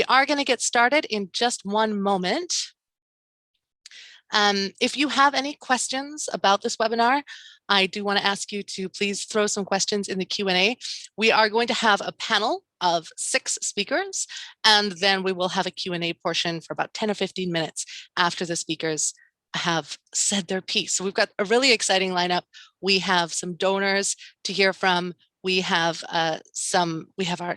We are going to get started in just one moment. If you have any questions about this webinar, I do want to ask you to please throw some questions in the Q&A. We are going to have a panel of 6 speakers, and then we will have a Q&A portion for about 10 or 15 minutes after the speakers have said their piece. So we've got a really exciting lineup. We have some donors to hear from. We have our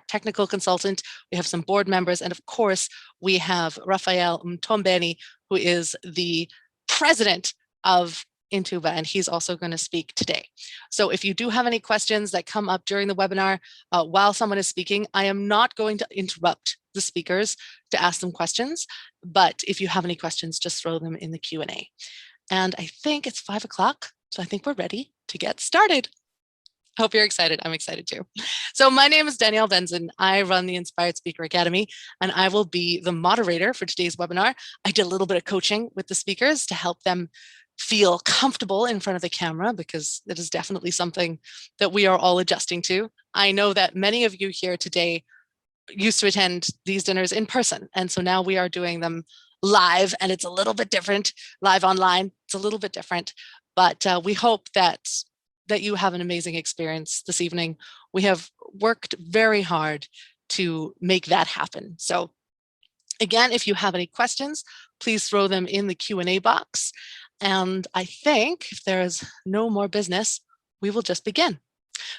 technical consultant, we have some board members, and of course, we have Raphael Mthombeni, who is the president of Intuba, and he's also going to speak today. So if you do have any questions that come up during the webinar while someone is speaking, I am not going to interrupt the speakers to ask them questions, but if you have any questions, just throw them in the Q&A. And I think it's 5 o'clock, so I think we're ready to get started. Hope you're excited. I'm excited too. So my name is Danielle Benson. I run the Inspired Speaker Academy, and I will be the moderator for today's webinar. I did a little bit of coaching with the speakers to help them feel comfortable in front of the camera, because it is definitely something that we are all adjusting to. I know that many of you here today used to attend these dinners in person, and so now we are doing them live, and it's a little bit different. Live online, it's a little bit different, but we hope that you have an amazing experience this evening. We have worked very hard to make that happen. So again, if you have any questions, please throw them in the Q&A box. And I think if there is no more business, we will just begin.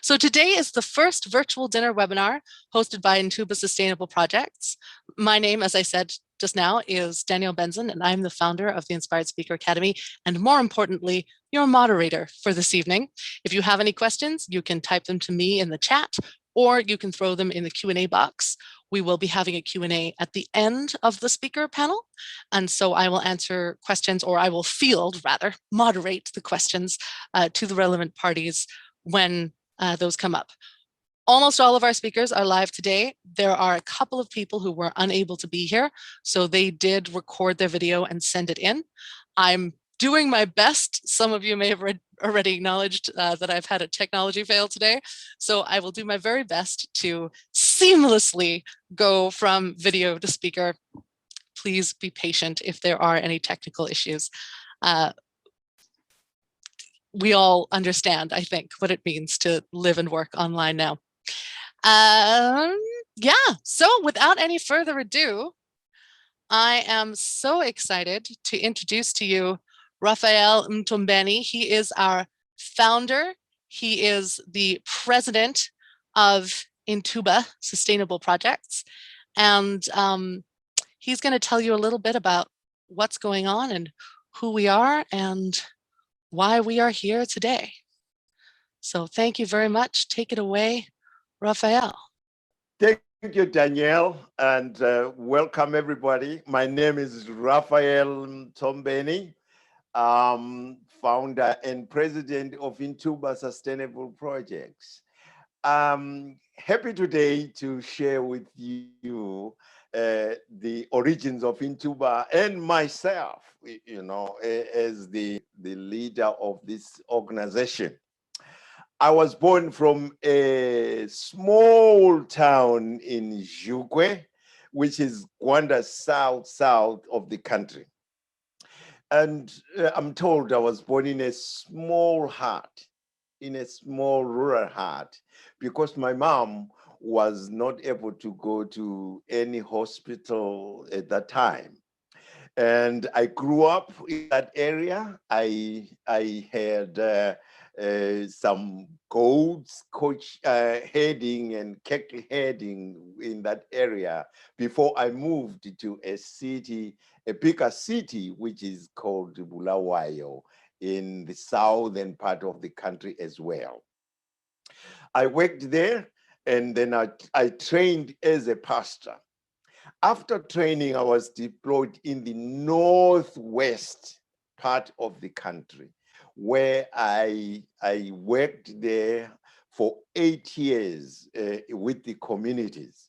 So today is the first virtual dinner webinar hosted by Intuba Sustainable Projects. My name, as I said just now, is Danielle Benson, and I'm the founder of the Inspired Speaker Academy, and more importantly, your moderator for this evening. If you have any questions, you can type them to me in the chat, or you can throw them in the Q&A box. We will be having a Q&A at the end of the speaker panel, and so I will answer questions, or I will moderate the questions to the relevant parties when those come up. Almost all of our speakers are live today. There are a couple of people who were unable to be here, so they did record their video and send it in. I'm doing my best. Some of you may have already acknowledged that I've had a technology fail today, so I will do my very best to seamlessly go from video to speaker. Please be patient if there are any technical issues. We all understand, I think, what it means to live and work online now. Yeah, so without any further ado, I am so excited to introduce to you Raphael Mthombeni. He is our founder. He is the president of Intuba Sustainable Projects. And he's going to tell you a little bit about what's going on and who we are and why we are here today. So thank you very much. Take it away, Raphael. Thank you, Danielle, and welcome everybody. My name is Raphael Mthombeni, founder and president of Intuba Sustainable Projects. Happy today to share with you the origins of Intuba and myself, you know, as the leader of this organization. I was born from a small town in Jukwe, which is Rwanda's south of the country. And I'm told I was born in a small hut, in a small rural hut, because my mom was not able to go to any hospital at that time. And I grew up in that area. I had some goats herding and cattle herding in that area before I moved to a city, a bigger city, which is called Bulawayo in the southern part of the country as well. I worked there, and then I trained as a pastor. After training, I was deployed in the northwest part of the country, where I worked there for 8 years with the communities.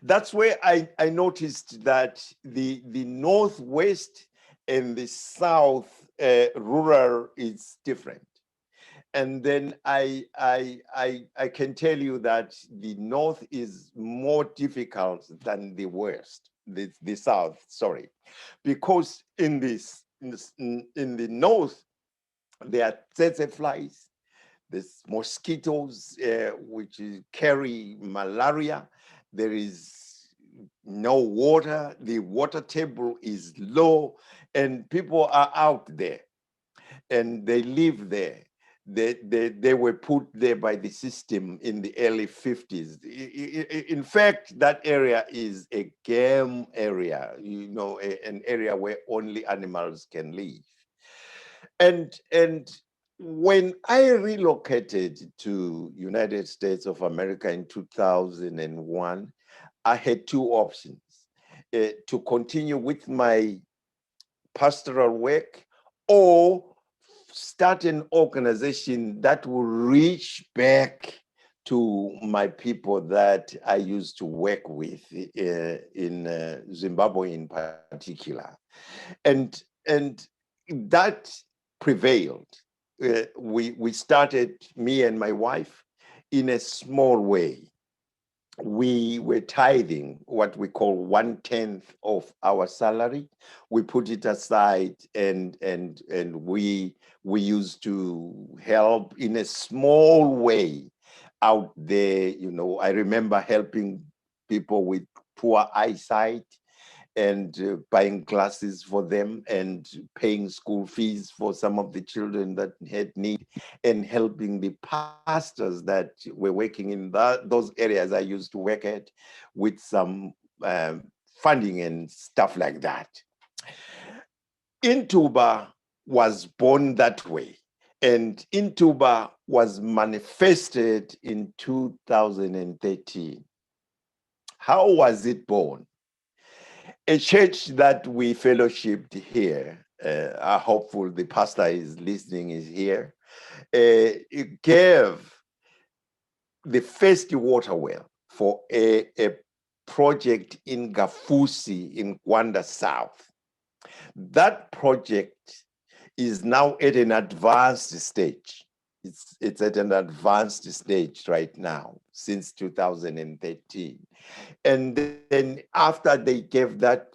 That's where I noticed that the northwest and the south rural is different. And then I can tell you that the north is more difficult than the west, the south, sorry, because in the north there are tsetse flies, there's mosquitoes which carry malaria. There is no water. The water table is low, and people are out there, and they live there. They were put there by the system in the early 50s. In fact, that area is a game area, you know, an area where only animals can live. And when I relocated to United States of America in 2001, I had two options: to continue with my pastoral work, or start an organization that will reach back to my people that I used to work with in Zimbabwe in particular. And that prevailed. We started, me and my wife, in a small way. We were tithing what we call 1/10 of our salary. We put it aside, and we used to help in a small way out there. You know, I remember helping people with poor eyesight, and buying glasses for them, and paying school fees for some of the children that had need, and helping the pastors that were working in those areas I used to work at with some funding and stuff like that. Intuba was born that way, and Intuba was manifested in 2013. How was it born? A church that we fellowshipped here, I'm hopeful the pastor is listening, is here, it gave the first water well for a project in Gafusi in Gwanda South. That project is now at an advanced stage. It's at an advanced stage right now, since 2013. And then after they gave that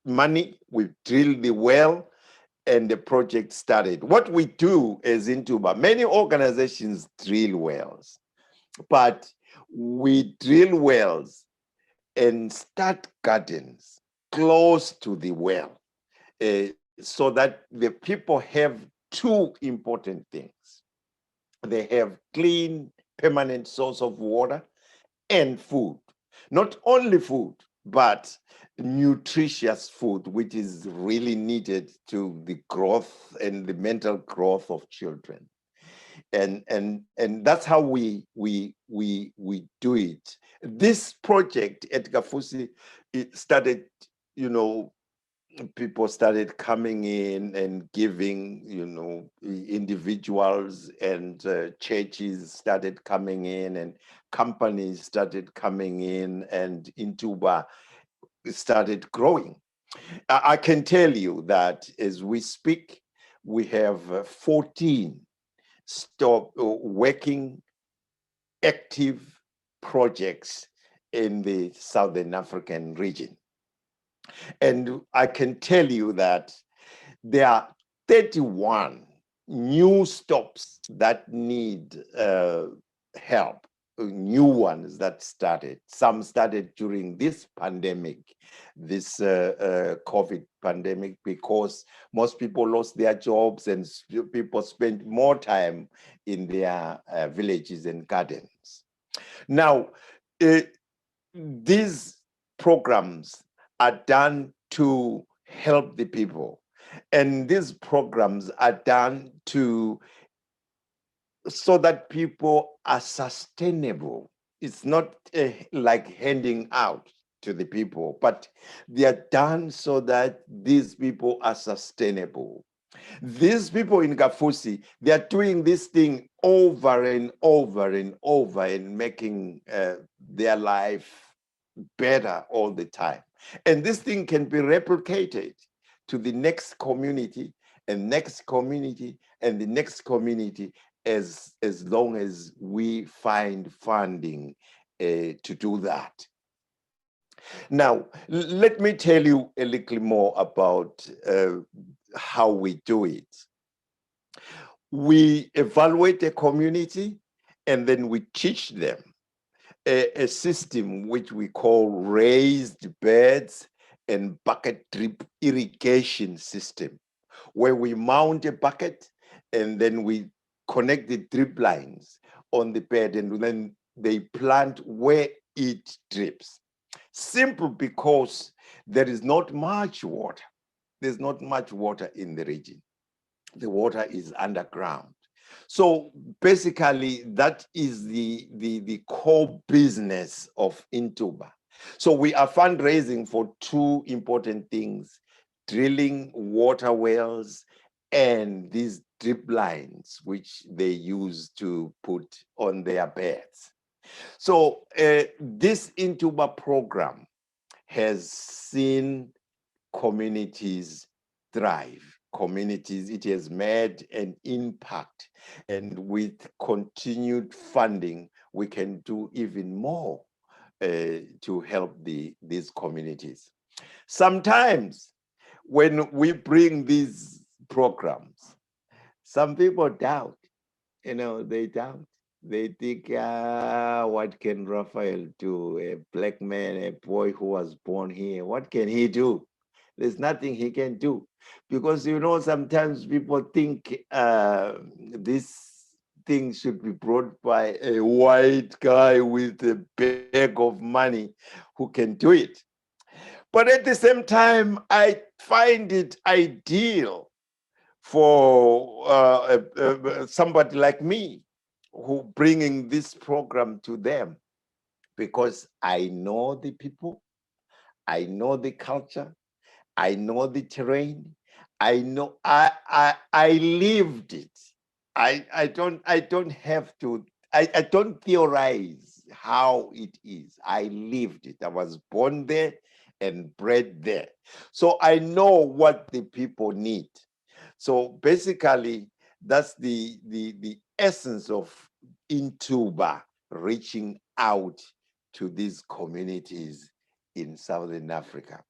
money, we drilled the well, and the project started. What we do as Intuba, many organizations drill wells, but we drill wells and start gardens close to the well, so that the people have two important things. They have clean, permanent source of water and food. Not only food, but nutritious food, which is really needed to the growth and the mental growth of children. And that's how we do it. This project at Gafusi, it started, you know, people started coming in and giving, you know, individuals and churches started coming in, and companies started coming in, and Intuba started growing. I can tell you that as we speak, we have 14 working active projects in the Southern African region. And I can tell you that there are 31 new stops that need help, new ones that started. Some started during this pandemic, this COVID pandemic, because most people lost their jobs and people spent more time in their villages and gardens. Now, these programs are done to help the people, and these programs are done so that people are sustainable. It's not like handing out to the people, but they are done so that these people are sustainable. These people in Gafusi, they are doing this thing over and over and over, and making their life better all the time. And this thing can be replicated to the next community, and next community, and the next community, as long as we find funding to do that. Now, let me tell you a little more about how we do it. We evaluate a community, and then we teach them a system which we call raised beds and bucket drip irrigation system, where we mount a bucket and then we connect the drip lines on the bed, and then they plant where it drips. Simple, because there is not much water. There's not much water in the region. The water is underground. So basically, that is the core business of Intuba. So we are fundraising for two important things: drilling water wells and these drip lines, which they use to put on their beds. So this Intuba program has seen communities thrive. Communities, it has made an impact, and with continued funding, we can do even more to help these communities. Sometimes when we bring these programs, some people doubt, they doubt. They think, what can Raphael do? A black man, a boy who was born here, what can he do? There's nothing he can do. Because, sometimes people think this thing should be brought by a white guy with a bag of money who can do it. But at the same time, I find it ideal for somebody like me, who bringing this program to them, because I know the people, I know the culture, I know the terrain, I know I lived it. I don't have to, I don't theorize how it is. I lived it. I was born there and bred there. So I know what the people need. So basically, that's the essence of Intuba, reaching out to these communities in Southern Africa.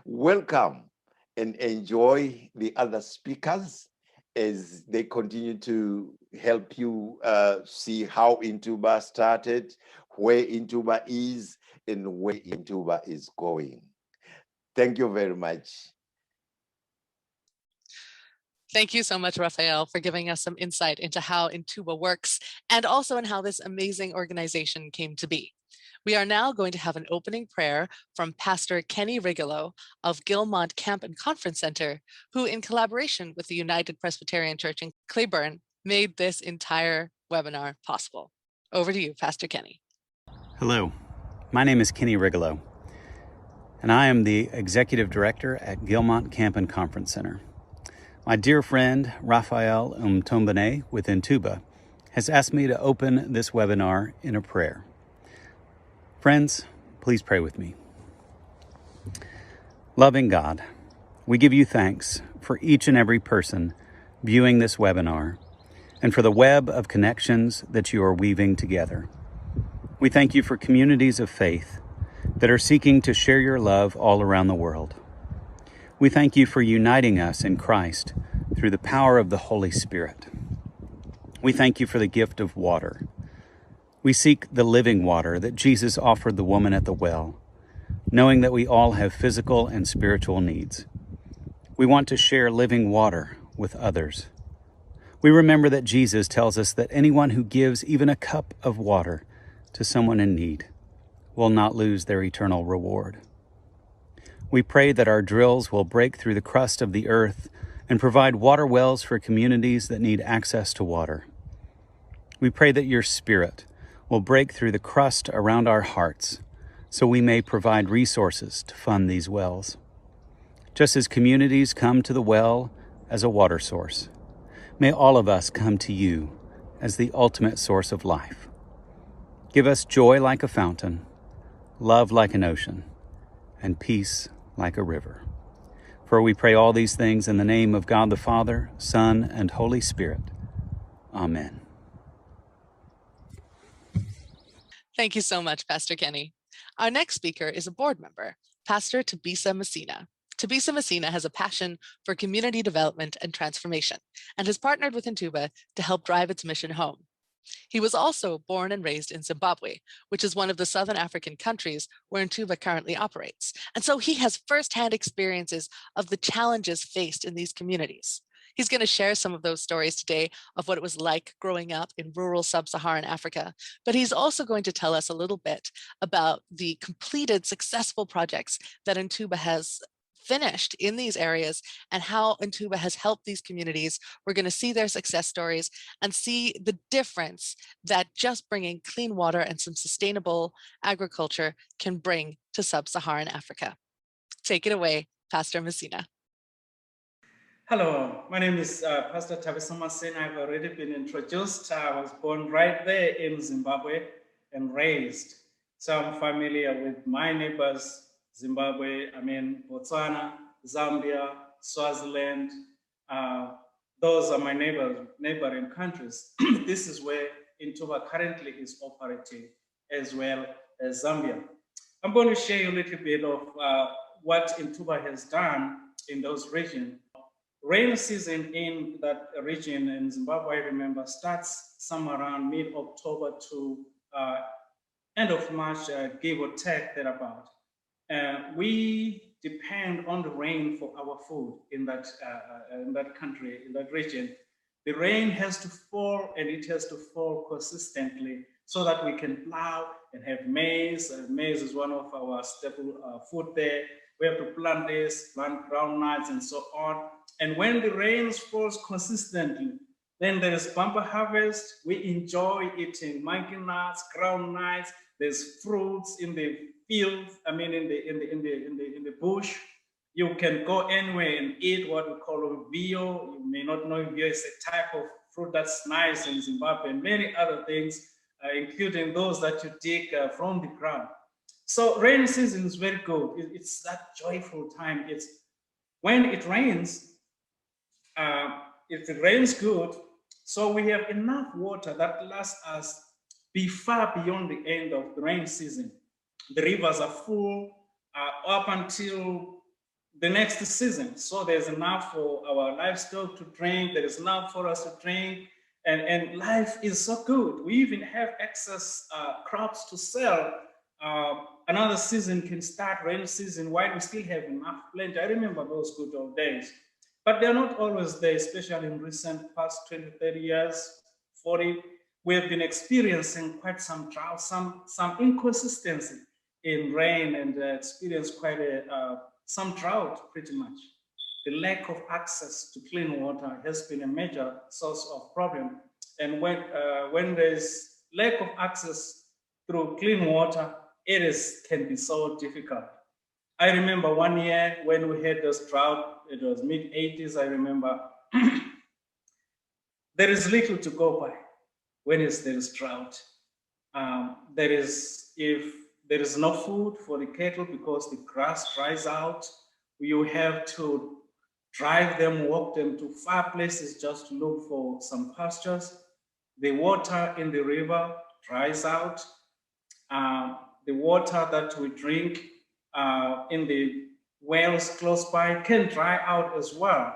Welcome and enjoy the other speakers as they continue to help you see how Intuba started, where Intuba is, and where Intuba is going. Thank you very much. Thank you so much, Raphael, for giving us some insight into how Intuba works, and also in how this amazing organization came to be. We are now going to have an opening prayer from Pastor Kenny Rigelow of Gilmont Camp and Conference Center, who, in collaboration with the United Presbyterian Church in Cleburne, made this entire webinar possible. Over to you, Pastor Kenny. Hello, my name is Kenny Rigelow, and I am the Executive Director at Gilmont Camp and Conference Center. My dear friend, Raphael Mthombeni with Intuba, has asked me to open this webinar in a prayer. Friends, please pray with me. Loving God, we give you thanks for each and every person viewing this webinar and for the web of connections that you are weaving together. We thank you for communities of faith that are seeking to share your love all around the world. We thank you for uniting us in Christ through the power of the Holy Spirit. We thank you for the gift of water. We seek the living water that Jesus offered the woman at the well, knowing that we all have physical and spiritual needs. We want to share living water with others. We remember that Jesus tells us that anyone who gives even a cup of water to someone in need will not lose their eternal reward. We pray that our drills will break through the crust of the earth and provide water wells for communities that need access to water. We pray that your Spirit will break through the crust around our hearts so we may provide resources to fund these wells. Just as communities come to the well as a water source, may all of us come to you as the ultimate source of life. Give us joy like a fountain, love like an ocean, and peace like a river. For we pray all these things in the name of God the Father, Son, and Holy Spirit. Amen. Thank you so much, Pastor Kenny. Our next speaker is a board member, Pastor Thabisa Messina. Thabisa Messina has a passion for community development and transformation and has partnered with Intuba to help drive its mission home. He was also born and raised in Zimbabwe, which is one of the Southern African countries where Intuba currently operates. And so he has firsthand experiences of the challenges faced in these communities. He's going to share some of those stories today of what it was like growing up in rural Sub-Saharan Africa, but he's also going to tell us a little bit about the completed successful projects that Intuba has finished in these areas and how Intuba has helped these communities. We're going to see their success stories and see the difference that just bringing clean water and some sustainable agriculture can bring to Sub-Saharan Africa. Take it away, Pastor Messina. Hello, my name is Pastor Thabisa Messina. I've already been introduced. I was born right there in Zimbabwe and raised. So I'm familiar with my neighbors, Zimbabwe, Botswana, Zambia, Swaziland. Those are my neighboring countries. This is where Intuba currently is operating, as well as Zambia. I'm going to share a little bit of what Intuba has done in those regions. Rain season in that region in Zimbabwe, I remember, starts somewhere around mid-October to end of March, give or take thereabout. We depend on the rain for our food in that country, in that region. The rain has to fall, and it has to fall consistently so that we can plow and have maize. Maize is one of our staple food there. We have to plant this, plant groundnuts, and so on. And when the rain falls consistently, then there is bumper harvest. We enjoy eating monkey nuts, groundnuts. There's fruits in the field. In the bush. You can go anywhere and eat what we call vio. You may not know vio is a type of fruit that's nice in Zimbabwe, and many other things, including those that you dig from the ground. So rainy season is very good. It's that joyful time. It's when it rains. If it rains good, so we have enough water that lasts us far beyond the end of the rain season. The rivers are full up until the next season. So there's enough for our livestock to drink. There is enough for us to drink. And life is so good. We even have excess crops to sell. Another season can start, rainy season, while we still have enough plenty. I remember those good old days. But they're not always there, especially in recent past 20, 30 years, 40. We have been experiencing quite some drought, some inconsistency in rain, and experienced quite some drought pretty much. The lack of access to clean water has been a major source of problem. And when there's lack of access through clean water, can be so difficult. I remember one year when we had this drought, it was mid-80s, I remember. There is little to go by when there is drought. If there is no food for the cattle because the grass dries out, you have to drive them, walk them to far places just to look for some pastures. The water in the river dries out. The water that we drink in the wells close by can dry out as well.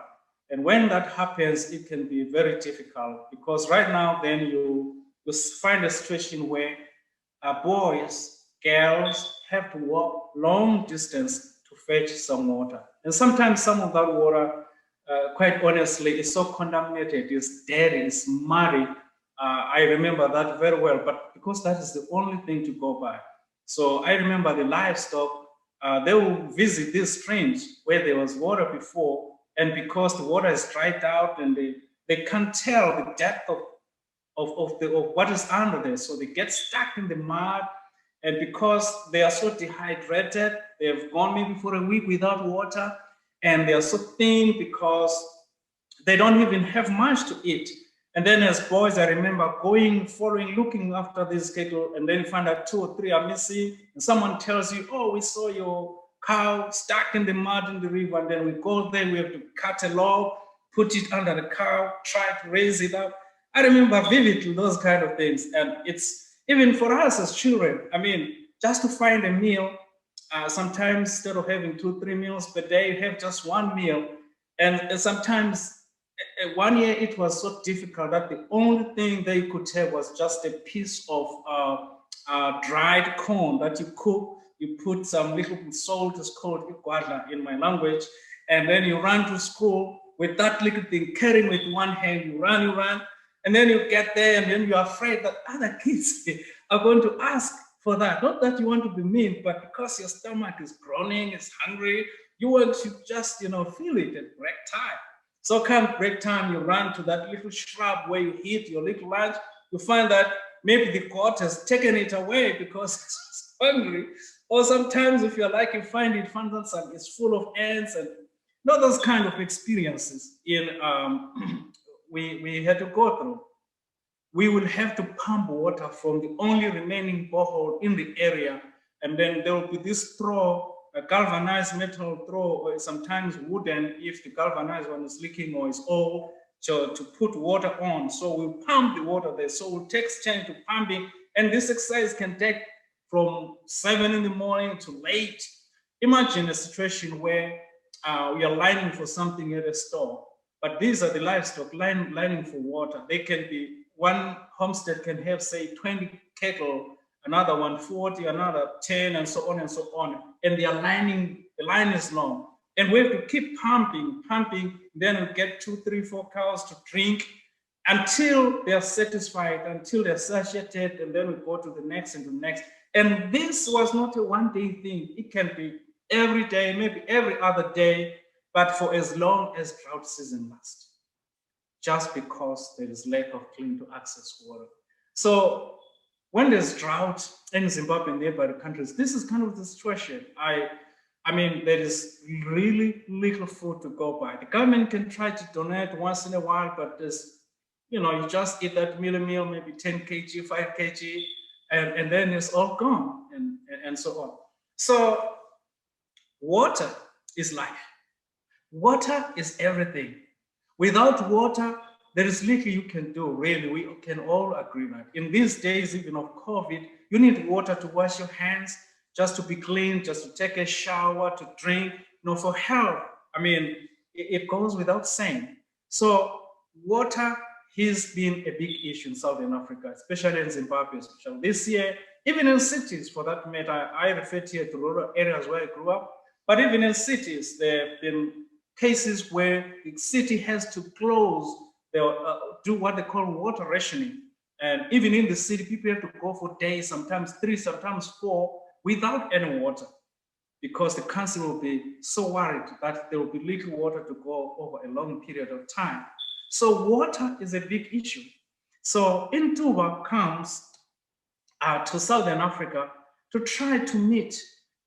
And when that happens, it can be very difficult, because right now then you find a situation where boys, girls have to walk long distance to fetch some water. And sometimes some of that water, quite honestly, is so contaminated, it's dirty, it's muddy. I remember that very well, but because that is the only thing to go by. So I remember the livestock, they will visit these streams where there was water before, and because the water is dried out and they can't tell the depth of what is under there, so they get stuck in the mud. And because they are so dehydrated, they have gone maybe for a week without water, and they are so thin because they don't even have much to eat. And then as boys, I remember following, looking after these cattle, and then find out 2 or 3 are missing. And someone tells you, oh, we saw your cow stuck in the mud in the river. And then we go there, we have to cut a log, put it under the cow, try to raise it up. I remember vividly those kind of things. And it's even for us as children, I mean, just to find a meal, sometimes instead of having 2-3 meals per day, you have just one meal. And sometimes 1 year it was so difficult that the only thing they could have was just a piece of dried corn that you cook. You put some little salt, it's called igwadla in my language, and then you run to school with that little thing, carrying with one hand, you run, and then you get there, and then you're afraid that other kids are going to ask for that. Not that you want to be mean, but because your stomach is groaning, it's hungry, you want to just, feel it at break time. So come break time, you run to that little shrub where you eat your little lunch. You find that maybe the goat has taken it away because it's hungry. Or sometimes if you're like, you find that it's full of ants, and those kind of experiences we had to go through. We will have to pump water from the only remaining borehole in the area, and then there will be this straw, a galvanized metal throw, or sometimes wooden if the galvanized one is leaking or is old, to put water on. So we'll pump the water there. So we'll take turn to pumping, and this exercise can take from 7 in the morning to late. Imagine a situation where we are lining for something at a store, but these are the livestock lining for water. They can be, one homestead can have, say, 20 cattle, another one 40, another 10, and so on and so on. And they are lining, the line is long. And we have to keep pumping, then we get 2, 3, 4 cows to drink until they are satisfied, until they're satiated, and then we go to the next and the next. And this was not a one-day thing. It can be every day, maybe every other day, but for as long as drought season lasts, just because there is lack of clean to access water. So when there's drought in Zimbabwe and neighboring countries, this is kind of the situation. I mean, there is really little food to go by. The government can try to donate once in a while, but there's, you just eat that meal, maybe 10 kg, 5 kg, and then it's all gone, and so on. So water is life. Water is everything. Without water, there is little you can do, really. We can all agree that. In these days, even of COVID, you need water to wash your hands, just to be clean, just to take a shower, to drink, for health. I mean, it goes without saying. So water has been a big issue in Southern Africa, especially in Zimbabwe, especially this year, even in cities for that matter. I referred here to rural areas where I grew up, but even in cities, there have been cases where the city has to close, do what they call water rationing. And even in the city, people have to go for days, sometimes 3, sometimes 4, without any water, because the council will be so worried that there will be little water to go over a long period of time. So water is a big issue. So Intuba comes to Southern Africa to try to meet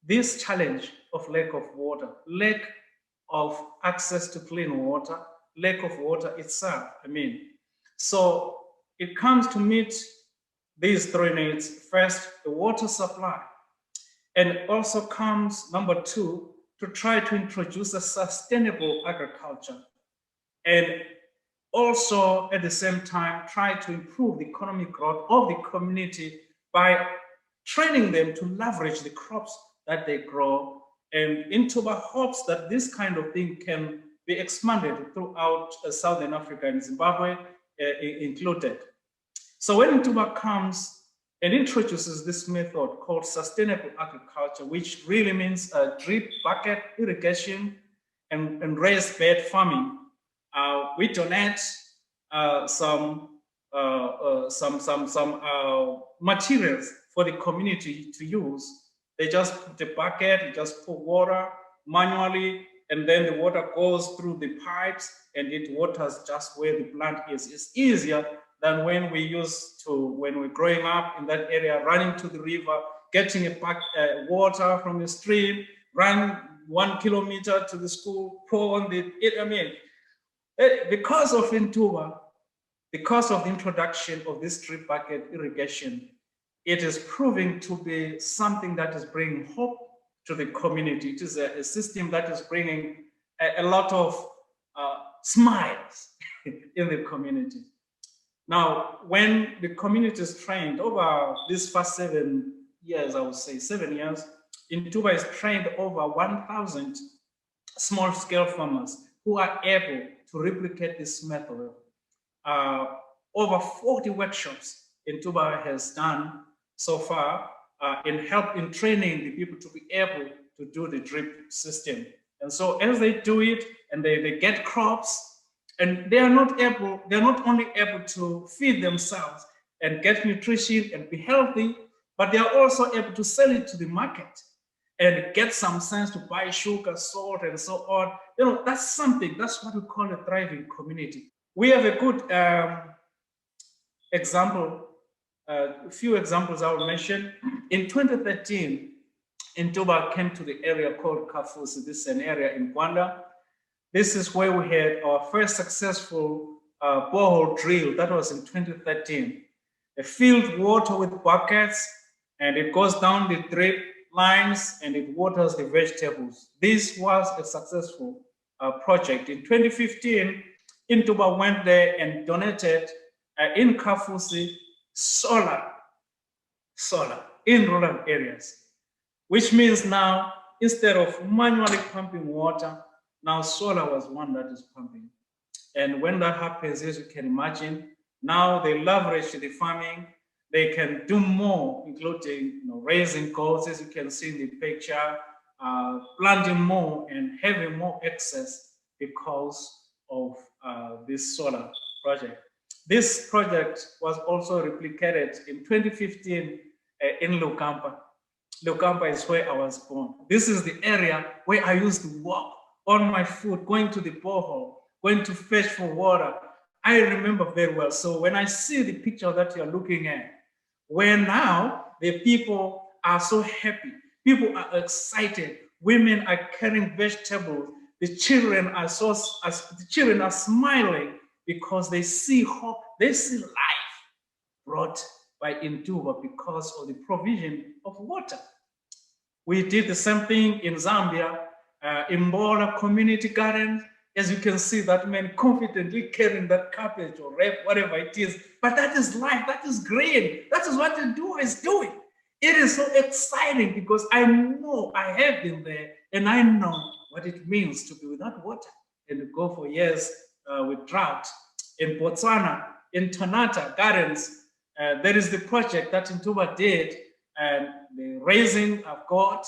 this challenge of lack of water, lack of access to clean water, lack of water itself, So it comes to meet these 3 needs. First, the water supply. And it also comes, number 2, to try to introduce a sustainable agriculture. And also, at the same time, try to improve the economic growth of the community by training them to leverage the crops that they grow. And Intuba hopes that this kind of thing can be expanded throughout Southern Africa and Zimbabwe included. So when Intuba comes and introduces this method called sustainable agriculture, which really means drip bucket irrigation and raised bed farming, we donate some materials for the community to use. They just put the bucket, you just pour water manually, and then the water goes through the pipes and it waters just where the plant is. It's easier than when we're growing up in that area, running to the river, getting a water from the stream, run 1 kilometer to the school, pour on because of Intuba, because of the introduction of this drip bucket irrigation, it is proving to be something that is bringing hope to the community. It is a system that is bringing a lot of smiles in the community. Now, when the community is trained over these first 7 years, I would say 7 years, Intuba is trained over 1,000 small-scale farmers who are able to replicate this method. Over 40 workshops Intuba has done so far in training the people to be able to do the drip system. And so as they do it and they get crops, and they're not only able to feed themselves and get nutrition and be healthy, but they are also able to sell it to the market and get some sense to buy sugar, salt, and so on. You know, that's something, that's what we call a thriving community. We have a good example, a few examples I will mention. In 2013, Intuba came to the area called Kafusi. This is an area in Rwanda. This is where we had our first successful borehole drill. That was in 2013. They filled water with buckets and it goes down the drip lines and it waters the vegetables. This was a successful project. In 2015, Intuba went there and donated in Kafusi solar in rural areas, which means now instead of manually pumping water, now solar was one that is pumping. And when that happens, as you can imagine, now they leverage the farming. They can do more, including raising goats, as you can see in the picture, planting more and having more access because of this solar project. This project was also replicated in 2015 in Lukampa. Lukampa is where I was born. This is the area where I used to walk on my foot, going to the borehole, going to fetch for water. I remember very well. So when I see the picture that you're looking at, where now the people are so happy, people are excited, women are carrying vegetables, the children are smiling because they see hope, they see life brought by Intuba because of the provision of water. We did the same thing in Zambia, in Mbola Community Garden. As you can see, that man confidently carrying that cabbage or whatever it is. But that is life, that is green. That is what Intuba is doing. It is so exciting because I know I have been there and I know what it means to be without water and to go for years with drought. In Botswana, in Tonata Gardens, there is the project that Intuba did and the raising of goat.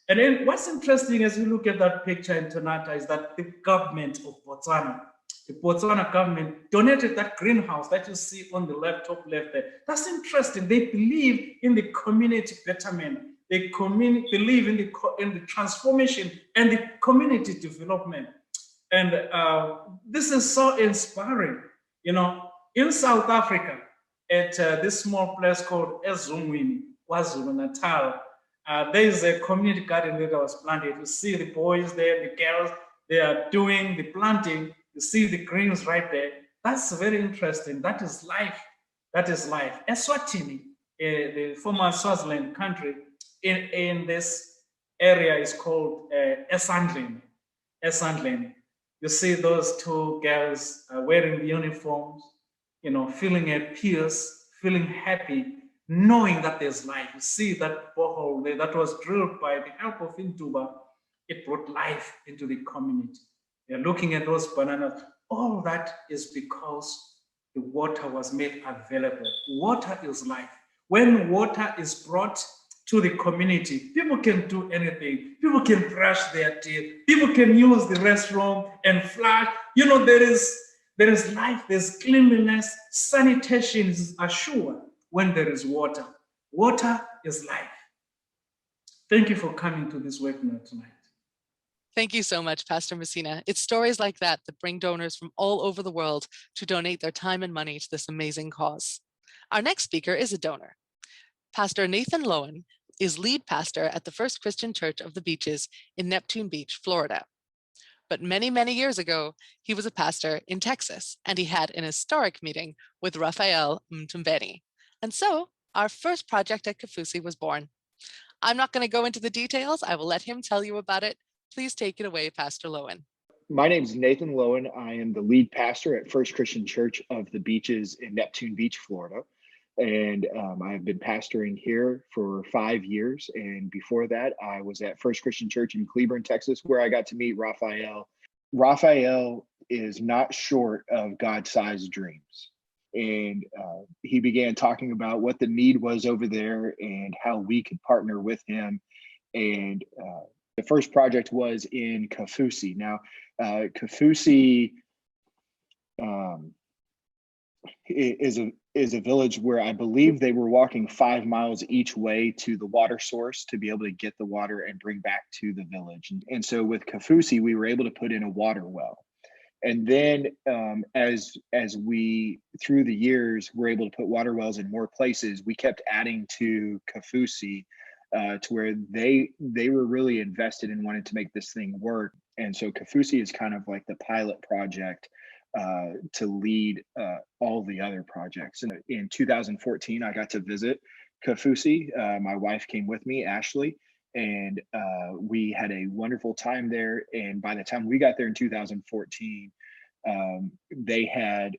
And then what's interesting as you look at that picture in Tonata is that the government of Botswana, the Botswana government donated that greenhouse that you see on the left, top left there. That's interesting. They believe in the community betterment. They believe in the transformation and the community development. And this is so inspiring. You know, in South Africa, at this small place called Ezumwini, KwaZulu-Natal, there is a community garden that was planted. You see the boys there, the girls, they are doing the planting. You see the greens right there. That's very interesting. That is life. That is life. Eswatini, the former Swaziland country, in this area is called Esandleni. Esandleni. You see those two girls wearing the uniforms, you know, feeling at peace, feeling happy, knowing that there's life. You see that borehole there that was drilled by the help of Intuba, it brought life into the community. They're looking at those bananas. All that is because the water was made available. Water is life. When water is brought to the community, people can do anything. People can brush their teeth. People can use the restroom and flush. You know, there is life, there's cleanliness, sanitation is assured when there is water. Water is life. Thank you for coming to this webinar tonight. Thank you so much, Pastor Messina. It's stories like that that bring donors from all over the world to donate their time and money to this amazing cause. Our next speaker is a donor. Pastor Nathan Lowen is lead pastor at the First Christian Church of the Beaches in Neptune Beach, Florida. But many, many years ago, he was a pastor in Texas, and he had an historic meeting with Raphael Mthombeni. And so our first project at Kafusi was born. I'm not going to go into the details. I will let him tell you about it. Please take it away, Pastor Lowen. My name is Nathan Lowen. I am the lead pastor at First Christian Church of the Beaches in Neptune Beach, Florida. And I've been pastoring here for 5 years. And before that, I was at First Christian Church in Cleburne, Texas, where I got to meet Raphael. Raphael is not short of God-sized dreams. And he began talking about what the need was over there and how we could partner with him. And the first project was in Kafusi. Now, Kafusi is a village where I believe they were walking 5 miles each way to the water source to be able to get the water and bring back to the village. And so with Kafusi, we were able to put in a water well. And then as we, through the years, were able to put water wells in more places, we kept adding to Kafusi to where they were really invested in wanting to make this thing work. And so Kafusi is kind of like the pilot project to lead all the other projects. And in 2014, I got to visit Kafusi. My wife came with me, Ashley, and we had a wonderful time there. And by the time we got there in 2014, they had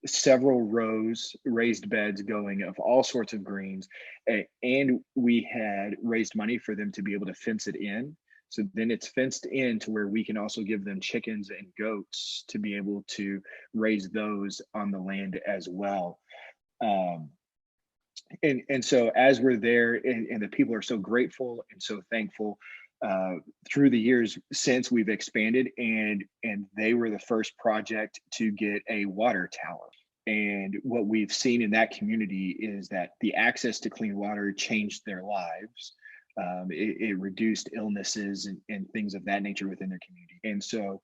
several rows, raised beds going of all sorts of greens. And we had raised money for them to be able to fence it in. So then it's fenced in to where we can also give them chickens and goats to be able to raise those on the land as well. And so as we're there, and the people are so grateful and so thankful through the years since we've expanded, and they were the first project to get a water tower. And what we've seen in that community is that the access to clean water changed their lives. It reduced illnesses and things of that nature within their community. And so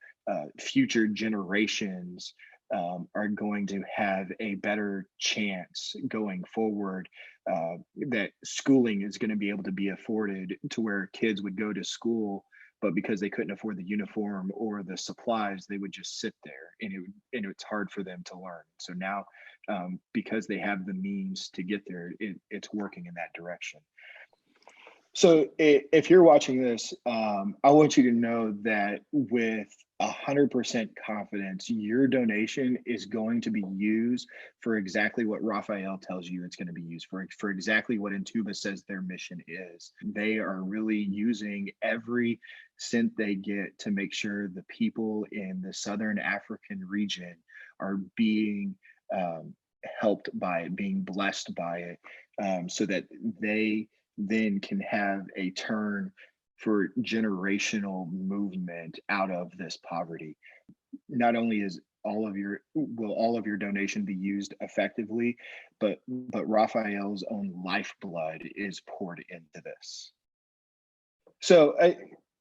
future generations are going to have a better chance going forward, that schooling is going to be able to be afforded to where kids would go to school, but because they couldn't afford the uniform or the supplies, they would just sit there, and it's hard for them to learn. So now, because they have the means to get there, it's working in that direction. So if you're watching this, I want you to know that with 100% confidence, your donation is going to be used for exactly what Raphael tells you it's going to be used for exactly what Intuba says their mission is. They are really using every cent they get to make sure the people in the Southern African region are being helped by it, being blessed by it, so that they then can have a turn for generational movement out of this poverty. Not only is all of your donation be used effectively, but Raphael's own lifeblood is poured into this. So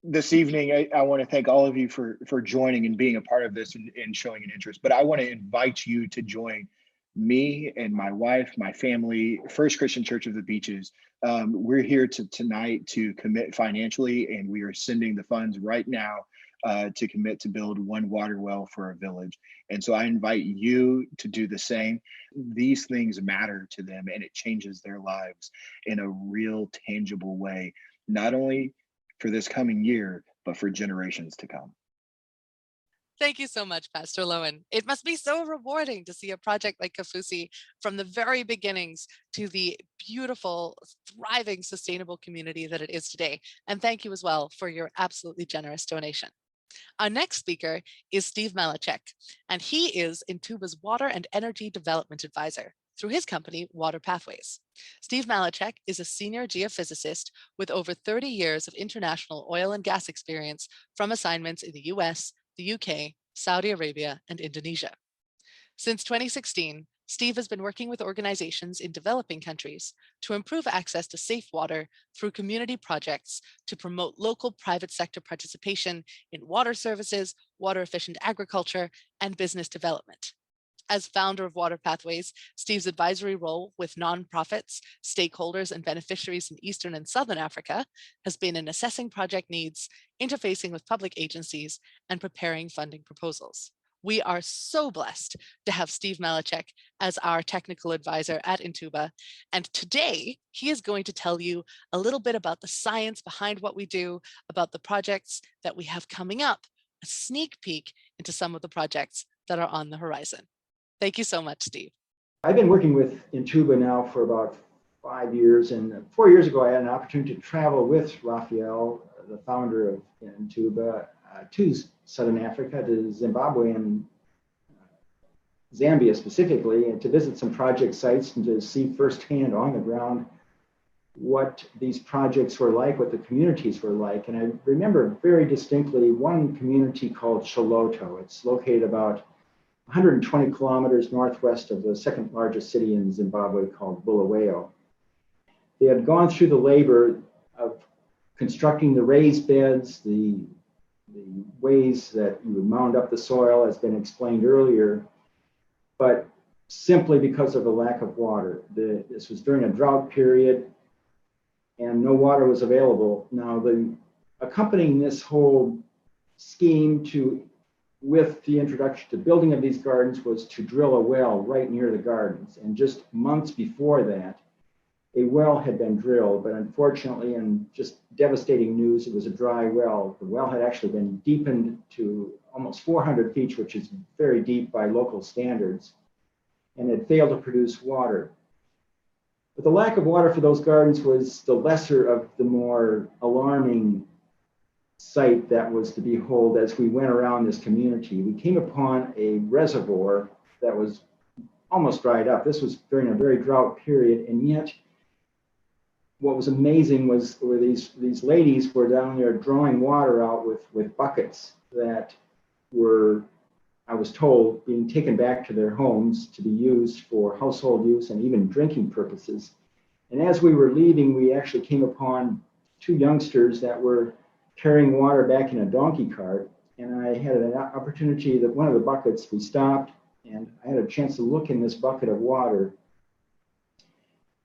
this evening, I want to thank all of you for joining and being a part of this and showing an interest. But I want to invite you to join me and my wife, my family, First Christian Church of the Beaches. We're here tonight to commit financially, and we are sending the funds right now to commit to build one water well for our village. And so I invite you to do the same. These things matter to them, and it changes their lives in a real tangible way, not only for this coming year, but for generations to come. Thank you so much, Pastor Lowen. It must be so rewarding to see a project like Kafusi from the very beginnings to the beautiful, thriving, sustainable community that it is today. And thank you as well for your absolutely generous donation. Our next speaker is Steve Malachek, and he is Intuba's Water and Energy Development Advisor through his company, Water Pathways. Steve Malachek is a senior geophysicist with over 30 years of international oil and gas experience from assignments in the US, the UK, Saudi Arabia, and Indonesia. Since 2016, Steve has been working with organizations in developing countries to improve access to safe water through community projects to promote local private sector participation in water services, water efficient agriculture, and business development. As founder of Water Pathways, Steve's advisory role with nonprofits, stakeholders, and beneficiaries in Eastern and Southern Africa has been in assessing project needs, interfacing with public agencies, and preparing funding proposals. We are so blessed to have Steve Malachek as our technical advisor at Intuba. And today, he is going to tell you a little bit about the science behind what we do, about the projects that we have coming up, a sneak peek into some of the projects that are on the horizon. Thank you so much, Steve. I've been working with Intuba now for about 5 years, and 4 years ago I had an opportunity to travel with Raphael, the founder of Intuba, to Southern Africa, to Zimbabwe and Zambia specifically, and to visit some project sites and to see firsthand on the ground what these projects were like, what the communities were like. And I remember very distinctly one community called Choloto. It's located about 120 kilometers northwest of the second largest city in Zimbabwe called Bulawayo. They had gone through the labor of constructing the raised beds, the ways that you would mound up the soil, has been explained earlier, but simply because of the lack of water. This was during a drought period and no water was available. Now, accompanying this whole scheme with the introduction to building of these gardens was to drill a well right near the gardens. And just months before that, a well had been drilled, but unfortunately, and just devastating news, it was a dry well. The well had actually been deepened to almost 400 feet, which is very deep by local standards, and it failed to produce water. But the lack of water for those gardens was the lesser of the more alarming sight that was to behold as we went around this community. We came upon a reservoir that was almost dried up. This was during a very drought period, and yet what was amazing was these ladies were down there drawing water out with buckets that were, I was told, being taken back to their homes to be used for household use and even drinking purposes. And as we were leaving, we actually came upon two youngsters that were carrying water back in a donkey cart. And I had an opportunity that one of the buckets, we stopped and I had a chance to look in this bucket of water.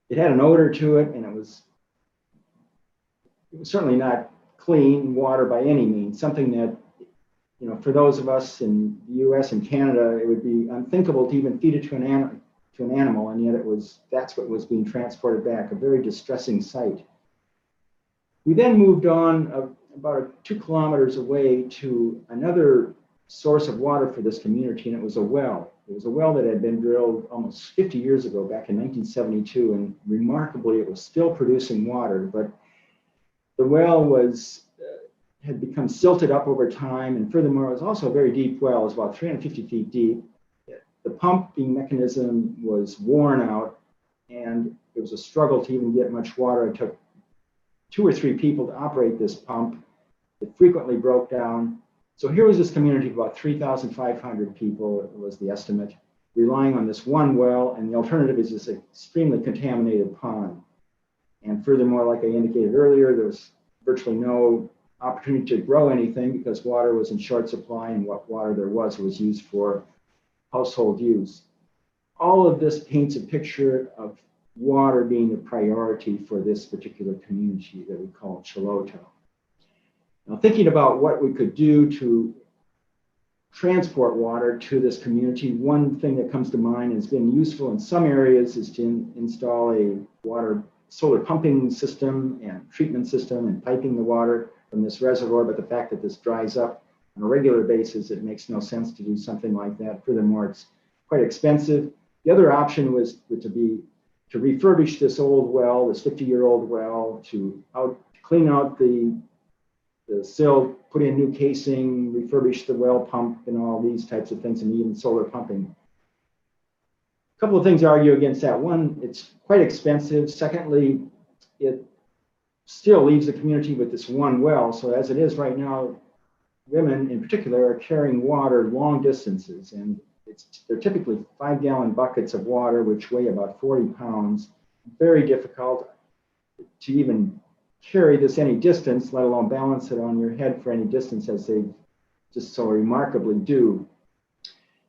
It had an odor to it, and it was certainly not clean water by any means, something that, you know, for those of us in the US and Canada, it would be unthinkable to even feed it to an animal, and yet that's what was being transported back, a very distressing sight. We then moved on about 2 kilometers away to another source of water for this community, and it was a well. It was a well that had been drilled almost 50 years ago, back in 1972, and remarkably, it was still producing water, but the well had become silted up over time, and furthermore, it was also a very deep well. It was about 350 feet deep. The pumping mechanism was worn out, and it was a struggle to even get much water. It took 2 or 3 people to operate this pump. It frequently broke down. So here was this community of about 3,500 people, it was the estimate, relying on this one well, and the alternative is this extremely contaminated pond. And furthermore, like I indicated earlier, there was virtually no opportunity to grow anything because water was in short supply, and what water there was used for household use. All of this paints a picture of water being the priority for this particular community that we call Choloto. Now, thinking about what we could do to transport water to this community, one thing that comes to mind has been useful in some areas is to install a solar pumping system and treatment system and piping the water from this reservoir, but the fact that this dries up on a regular basis, it makes no sense to do something like that. Furthermore, it's quite expensive. The other option was to refurbish this old well, this 50-year-old well, to clean out the sill, put in new casing, refurbish the well pump and all these types of things, and even solar pumping. A couple of things argue against that. One, it's quite expensive. Secondly, it still leaves the community with this one well. So as it is right now, women in particular are carrying water long distances, and they're typically 5-gallon buckets of water, which weigh about 40 pounds. Very difficult to even carry this any distance, let alone balance it on your head for any distance, as they just so remarkably do.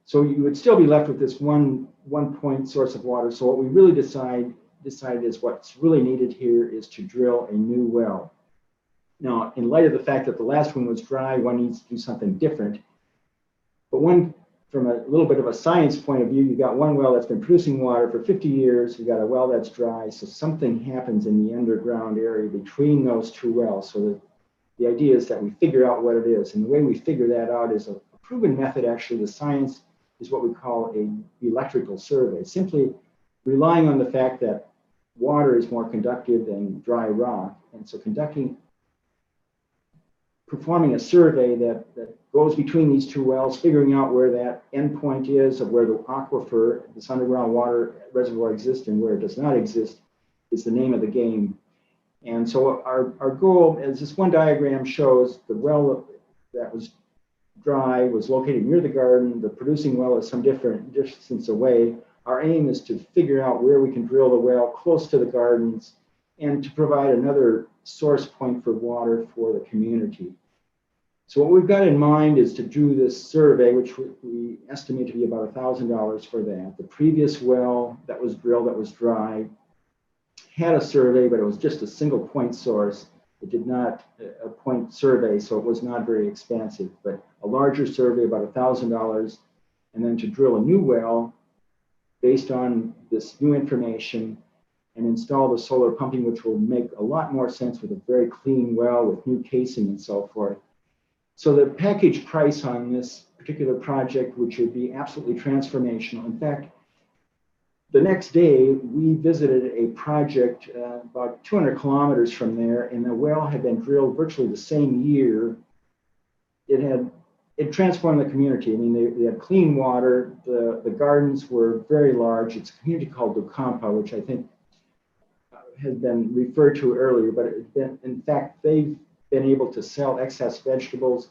So you would still be left with this one point source of water. So what we really decided is what's really needed here is to drill a new well. Now, in light of the fact that the last one was dry, one needs to do something different. But from a little bit of a science point of view, you got one well that's been producing water for 50 years, you got a well that's dry, so something happens in the underground area between those two wells. So the idea is that we figure out what it is. And the way we figure that out is a proven method. Actually, the science is what we call an electrical survey, simply relying on the fact that water is more conductive than dry rock. And so performing a survey that goes between these two wells, figuring out where that endpoint is of where the aquifer, this underground water reservoir exists and where it does not exist, is the name of the game. And so our goal, as this one diagram shows, the well that was dry was located near the garden. The producing well is some different distance away. Our aim is to figure out where we can drill the well close to the gardens and to provide another source point for water for the community. So what we've got in mind is to do this survey, which we estimate to be about $1,000 for that. The previous well that was drilled that was dry had a survey, but it was just a single point source. It did not a point survey, so it was not very expensive, but a larger survey, about $1,000, and then to drill a new well based on this new information and install the solar pumping, which will make a lot more sense with a very clean well with new casing and so forth. So the package price on this particular project, which would be absolutely transformational. In fact, the next day we visited a project about 200 kilometers from there, and the well had been drilled virtually the same year. It transformed the community. I mean, they had clean water. The gardens were very large. It's a community called Dukampa, which I think has been referred to earlier, but in fact, they've been able to sell excess vegetables.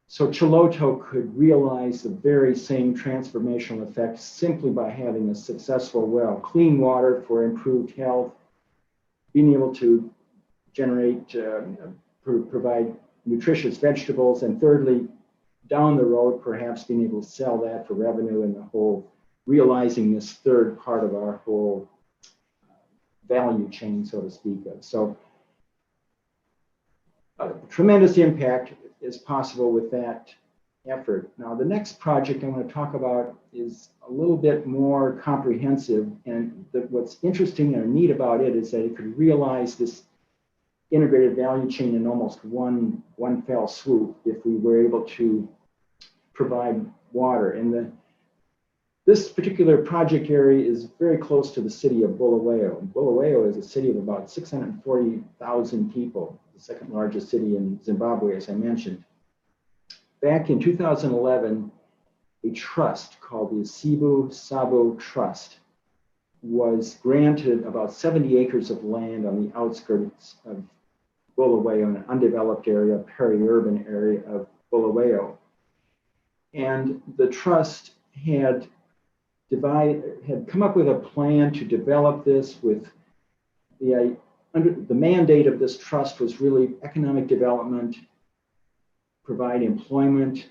So Chiloto could realize the very same transformational effect simply by having a successful well. Clean water for improved health, being able to generate, provide nutritious vegetables, and thirdly, down the road, perhaps being able to sell that for revenue and the whole, realizing this third part of our whole value chain, so to speak of. So tremendous impact is possible with that effort. Now, the next project I want to talk about is a little bit more comprehensive, and what's interesting and neat about it is that it could realize this integrated value chain in almost one fell swoop if we were able to provide water. And this particular project area is very close to the city of Bulawayo. Bulawayo is a city of about 640,000 people, the second largest city in Zimbabwe, as I mentioned. Back in 2011, a trust called the Isibu Sabo Trust was granted about 70 acres of land on the outskirts of Bulawayo, in an undeveloped area, peri-urban area of Bulawayo. And the trust had come up with a plan to develop this with the mandate of this trust was really economic development, provide employment,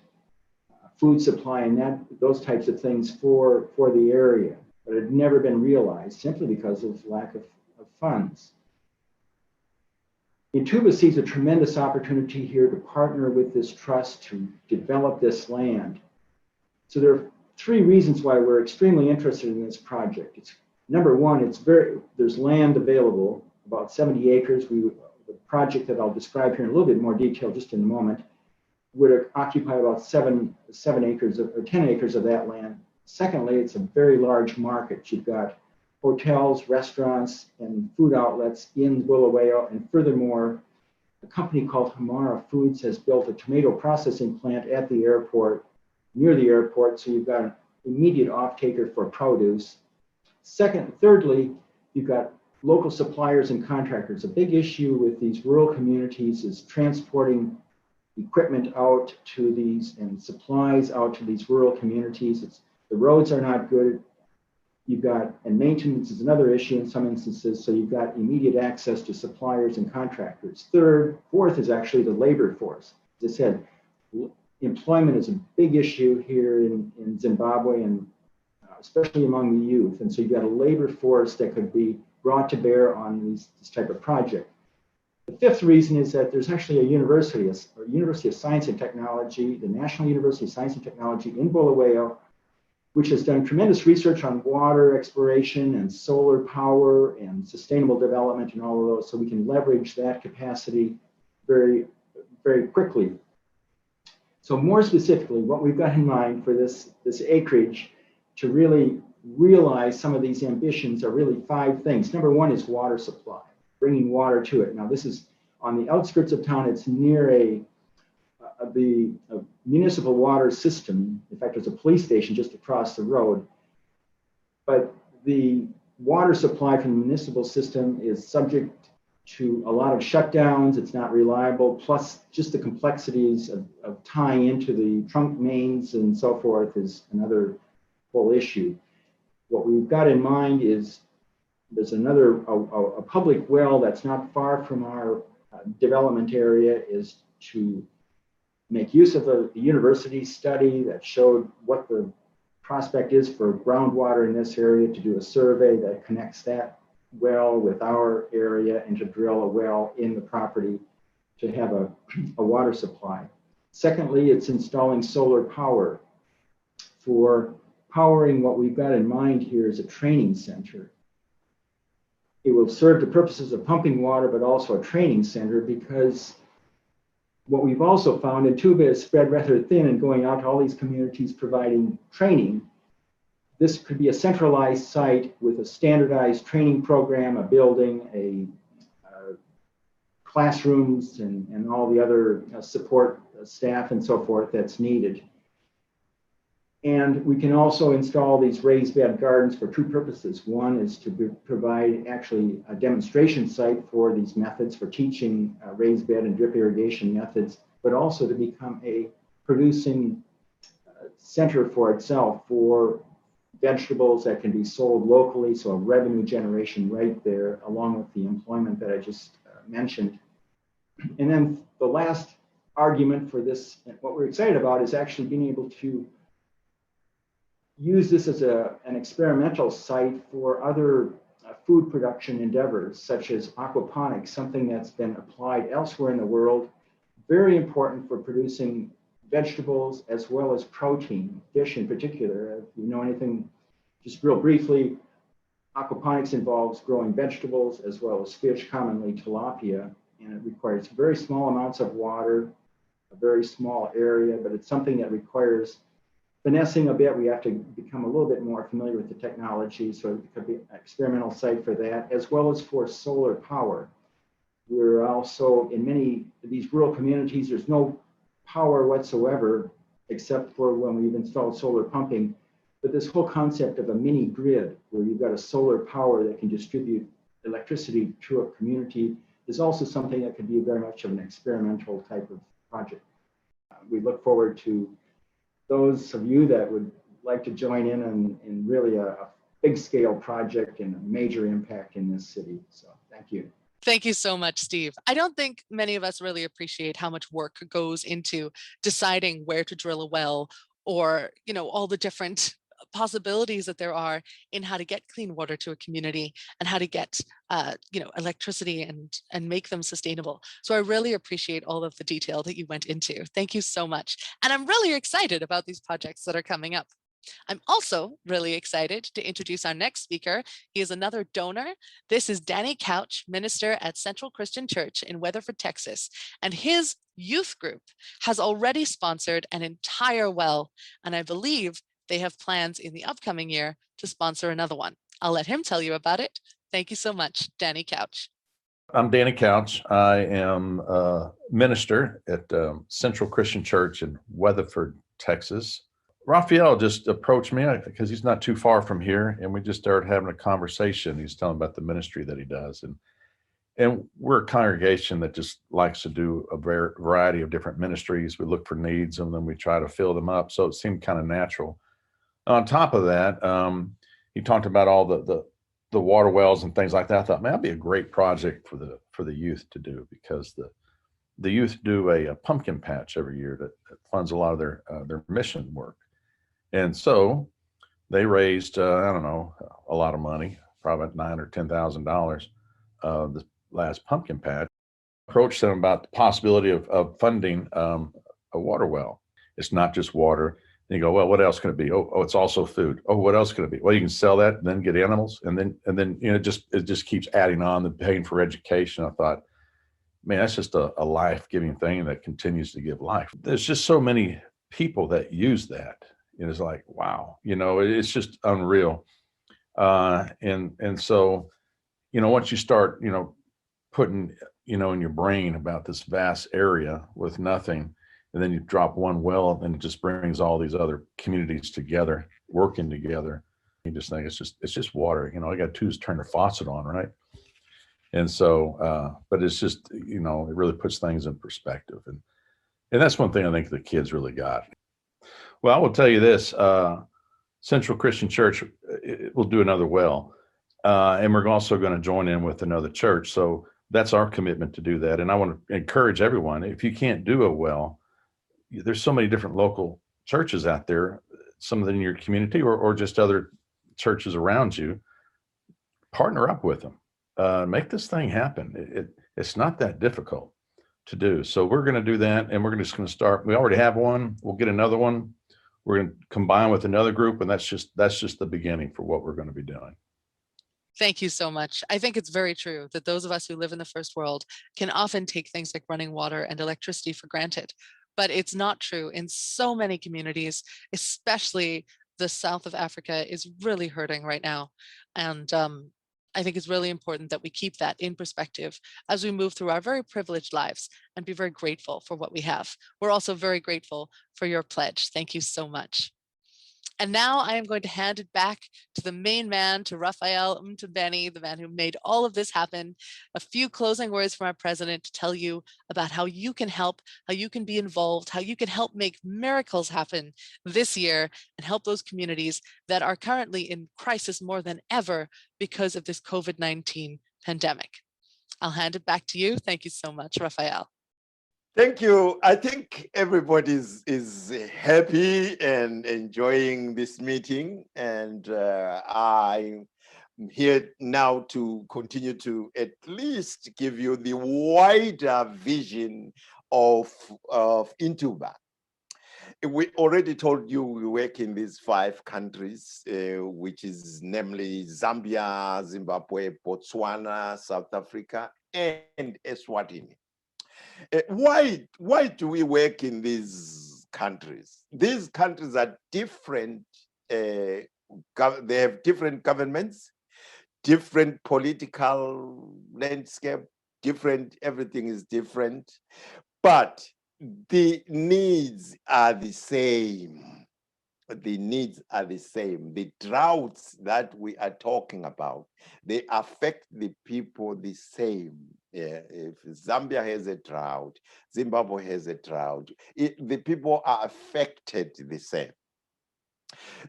food supply, and those types of things for the area. But it had never been realized simply because of lack of funds. Intuba sees a tremendous opportunity here to partner with this trust to develop this land. So there are three reasons why we're extremely interested in this project. Number one, there's land available, about 70 acres. The project that I'll describe here in a little bit more detail just in a moment would occupy about 7 acres or 10 acres of that land. Secondly, it's a very large market. You've got hotels, restaurants, and food outlets in Bulawayo. And furthermore, a company called Hamara Foods has built a tomato processing plant at the airport, near the airport, so you've got an immediate off-taker for produce. Thirdly, you've got local suppliers and contractors. A big issue with these rural communities is transporting equipment out to these and supplies out to these rural communities. The roads are not good. And maintenance is another issue in some instances, so you've got immediate access to suppliers and contractors. Fourth is actually the labor force. As I said, employment is a big issue here in Zimbabwe, and especially among the youth. And so you've got a labor force that could be brought to bear on this type of project. The fifth reason is that there's actually a University of Science and Technology, the National University of Science and Technology in Bulawayo, which has done tremendous research on water exploration and solar power and sustainable development and all of those, so we can leverage that capacity very very quickly. So more specifically, what we've got in mind for this acreage to really realize some of these ambitions are really 5 things. Number 1 is water supply, bringing water to it. Now, this is on the outskirts of town. It's near a municipal water system. In fact, there's a police station just across the road. But the water supply from the municipal system is subject to a lot of shutdowns. It's not reliable, plus just the complexities of tying into the trunk mains and so forth is another whole issue. What we've got in mind is there's a public well that's not far from our development area, is to make use of a university study that showed what the prospect is for groundwater in this area, to do a survey that connects that well with our area and to drill a well in the property to have a water supply. Secondly, it's installing solar power. For powering what we've got in mind here is a training center. It will serve the purposes of pumping water, but also a training center, because what we've also found, Intuba is spread rather thin and going out to all these communities providing training. This could be a centralized site with a standardized training program, a building, classrooms, and all the other support staff and so forth that's needed. And we can also install these raised bed gardens for 2 purposes. One is to provide actually a demonstration site for these methods, for teaching raised bed and drip irrigation methods, but also to become a producing center for itself for vegetables that can be sold locally, so a revenue generation right there, along with the employment that I just mentioned. And then the last argument for this, what we're excited about, is actually being able to use this as an experimental site for other food production endeavors, such as aquaponics, something that's been applied elsewhere in the world, very important for producing vegetables as well as protein, fish in particular. If you know anything, just real briefly, aquaponics involves growing vegetables as well as fish, commonly tilapia, and it requires very small amounts of water, a very small area, but it's something that requires finessing a bit. We have to become a little bit more familiar with the technology, so it could be an experimental site for that, as well as for solar power. We're also, in many of these rural communities, there's no power whatsoever, except for when we've installed solar pumping. But this whole concept of a mini grid, where you've got a solar power that can distribute electricity to a community, is also something that could be very much of an experimental type of project. We look forward to those of you that would like to join in really a big scale project and a major impact in this city. So thank you. Thank you so much, Steve. I don't think many of us really appreciate how much work goes into deciding where to drill a well, or, you know, all the different possibilities that there are in how to get clean water to a community and how to get, you know, electricity and make them sustainable. So I really appreciate all of the detail that you went into. Thank you so much. And I'm really excited about these projects that are coming up. I'm also really excited to introduce our next speaker. He is another donor. This is Danny Couch, minister at Central Christian Church in Weatherford, Texas, and his youth group has already sponsored an entire well, and I believe they have plans in the upcoming year to sponsor another one. I'll let him tell you about it. Thank you so much, Danny Couch. I'm Danny Couch. I am a minister at Central Christian Church in Weatherford, Texas. Raphael just approached me because he's not too far from here, and we just started having a conversation. He's telling about the ministry that he does, and we're a congregation that just likes to do a variety of different ministries. We look for needs, and then we try to fill them up. So it seemed kind of natural. On top of that, he talked about all the water wells and things like that. I thought, man, that'd be a great project for the youth to do, because the youth do a pumpkin patch every year that funds a lot of their mission work. And so they raised, I don't know, a lot of money, probably $9,000 or $10,000 the last pumpkin patch. Approached them about the possibility of funding a water well. It's not just water. And you go, well, what else can it be? Oh, it's also food. Oh, what else can it be? Well, you can sell that and then get animals, and then you know, it just keeps adding on, the paying for education. I thought, man, that's just a life-giving thing that continues to give life. There's just so many people that use that. It's like, wow, it's just unreal. And so, once you start, putting, in your brain about this vast area with nothing, and then you drop one well, and it just brings all these other communities together, working together. You just think it's just water. All you got to do is turn the faucet on, right? And so, but it's just, it really puts things in perspective. And that's one thing I think the kids really got. Well, I will tell you this, Central Christian Church will do another well. And we're also going to join in with another church. So that's our commitment to do that. And I want to encourage everyone, if you can't do a well, there's so many different local churches out there, some of them in your community or just other churches around you. Partner up with them. Make this thing happen. It's not that difficult to do. So we're going to do that, and we're just going to start. We already have one. We'll get another one. We're going to combine with another group, and that's just the beginning for what we're going to be doing. Thank you so much. I think it's very true that those of us who live in the first world can often take things like running water and electricity for granted, but it's not true in so many communities, especially the south of Africa is really hurting right now. And I think it's really important that we keep that in perspective as we move through our very privileged lives and be very grateful for what we have. We're also very grateful for your pledge. Thank you so much. And now I am going to hand it back to the main man, to Raphael Mthombeni, the man who made all of this happen. A few closing words from our president to tell you about how you can help, how you can be involved, how you can help make miracles happen this year and help those communities that are currently in crisis more than ever because of this COVID-19 pandemic. I'll hand it back to you. Thank you so much, Raphael. Thank you. I think everybody is happy and enjoying this meeting, and I'm here now to continue to at least give you the wider vision of Intuba. We already told you we work in these 5 countries, which is namely Zambia, Zimbabwe, Botswana, South Africa, and Eswatini. Why do we work in these countries? These countries are different. They have different governments, different political landscape, different, everything is different, but the needs are the same. The needs are the same. The droughts that we are talking about, they affect the people the same. If Zambia has a drought, Zimbabwe has a drought, the people are affected the same.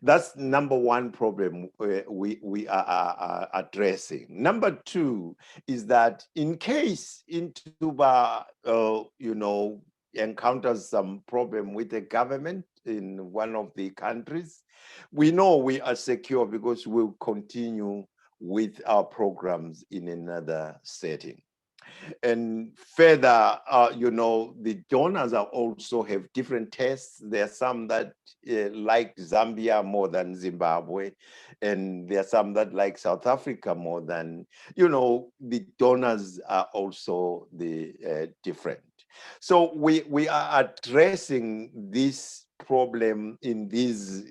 That's number one problem we are addressing. Number 2 is that in case Intuba, encounters some problem with the government in one of the countries, we know we are secure because we'll continue with our programs in another setting. And further, the donors are also have different tastes. There are some that like Zambia more than Zimbabwe, and there are some that like South Africa more than, the donors are also different. So we are addressing this problem in these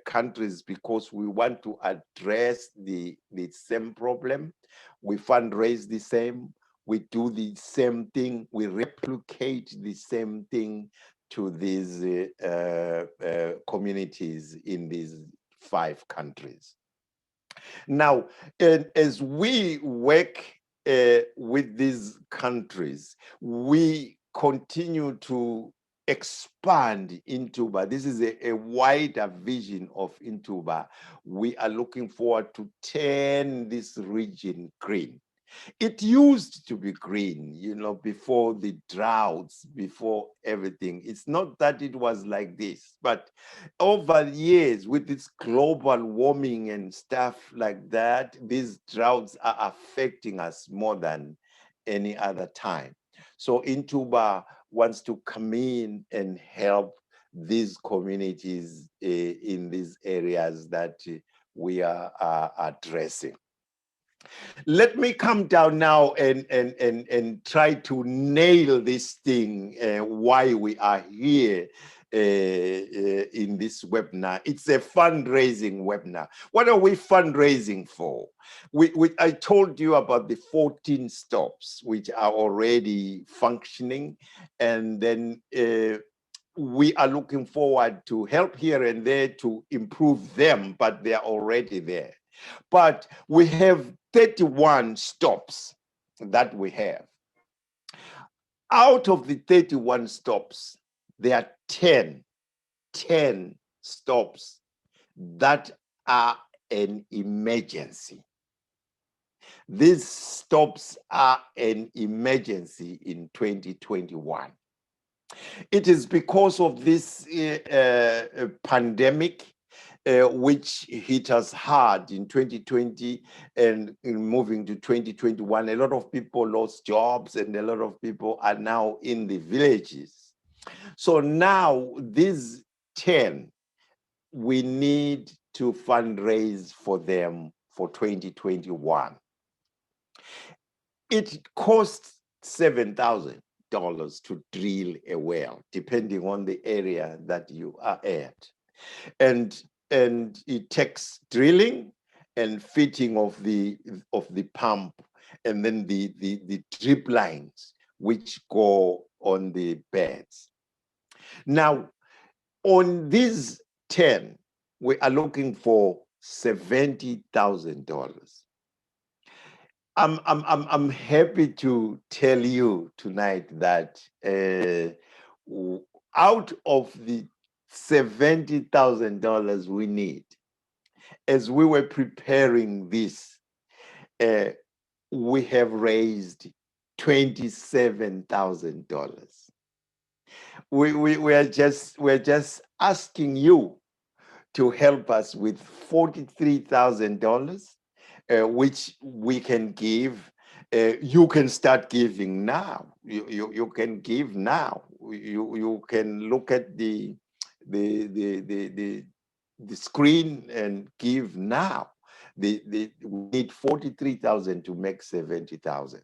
countries because we want to address the same problem. We fundraise the same, we do the same thing, we replicate the same thing to these communities in these 5 countries. Now, as we work with these countries, we continue to expand Intuba. This is a wider vision of Intuba. We are looking forward to turn this region green. It used to be green, before the droughts, before everything. It's not that it was like this, but over the years with this global warming and stuff like that, these droughts are affecting us more than any other time. So Intuba wants to come in and help these communities in these areas that we are addressing. Let me come down now and try to nail this thing, why we are here in this webinar. It's a fundraising webinar. What are we fundraising for? I told you about the 14 stops, which are already functioning, and then we are looking forward to help here and there to improve them, but they are already there. But we have 31 stops that we have. Out of the 31 stops, there are 10 stops that are an emergency. These stops are an emergency in 2021. It is because of this pandemic which hit us hard in 2020 and in moving to 2021. A lot of people lost jobs and a lot of people are now in the villages. So now these 10, we need to fundraise for them for 2021. It costs $7,000 to drill a well, depending on the area that you are at. And it takes drilling and fitting of the pump, and then the drip lines which go on the beds. Now, on these 10, we are looking for $70,000. I'm happy to tell you tonight that out of the $70,000 we need, as we were preparing this, we have raised $27,000. We're just asking you to help us with $43,000, which we can give. You can start giving now. You can give now. You can look at the screen and give now. We need 43,000 to make 70,000.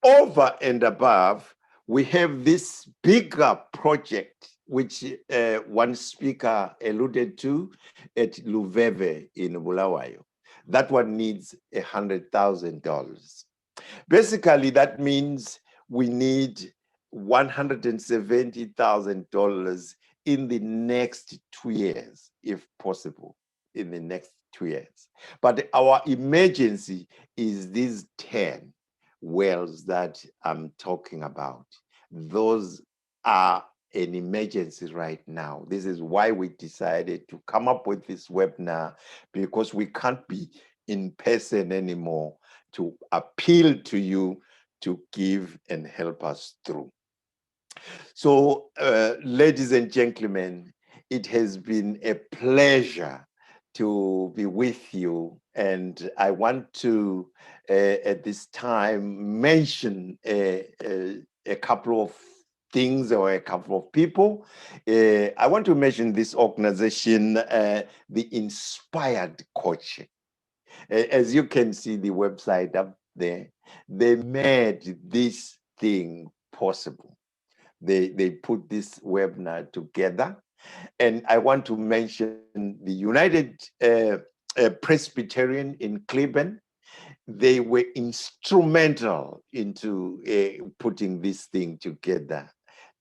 Over and above, we have this bigger project which one speaker alluded to at Luveve in Bulawayo. That one needs $100,000. Basically, that means we need $170,000 in the next 2 years, if possible, in the next 2 years. But our emergency is these 10 wells that I'm talking about. Those are an emergency right now. This is why we decided to come up with this webinar, because we can't be in person anymore, to appeal to you to give and help us through. So, ladies and gentlemen, it has been a pleasure to be with you. And I want to, at this time, mention a couple of things or a couple of people. I want to mention this organization, the Inspired Coaching. As you can see the website up there, they made this thing possible. They put this webinar together. And I want to mention the United Presbyterian in Cleveland. They were instrumental into putting this thing together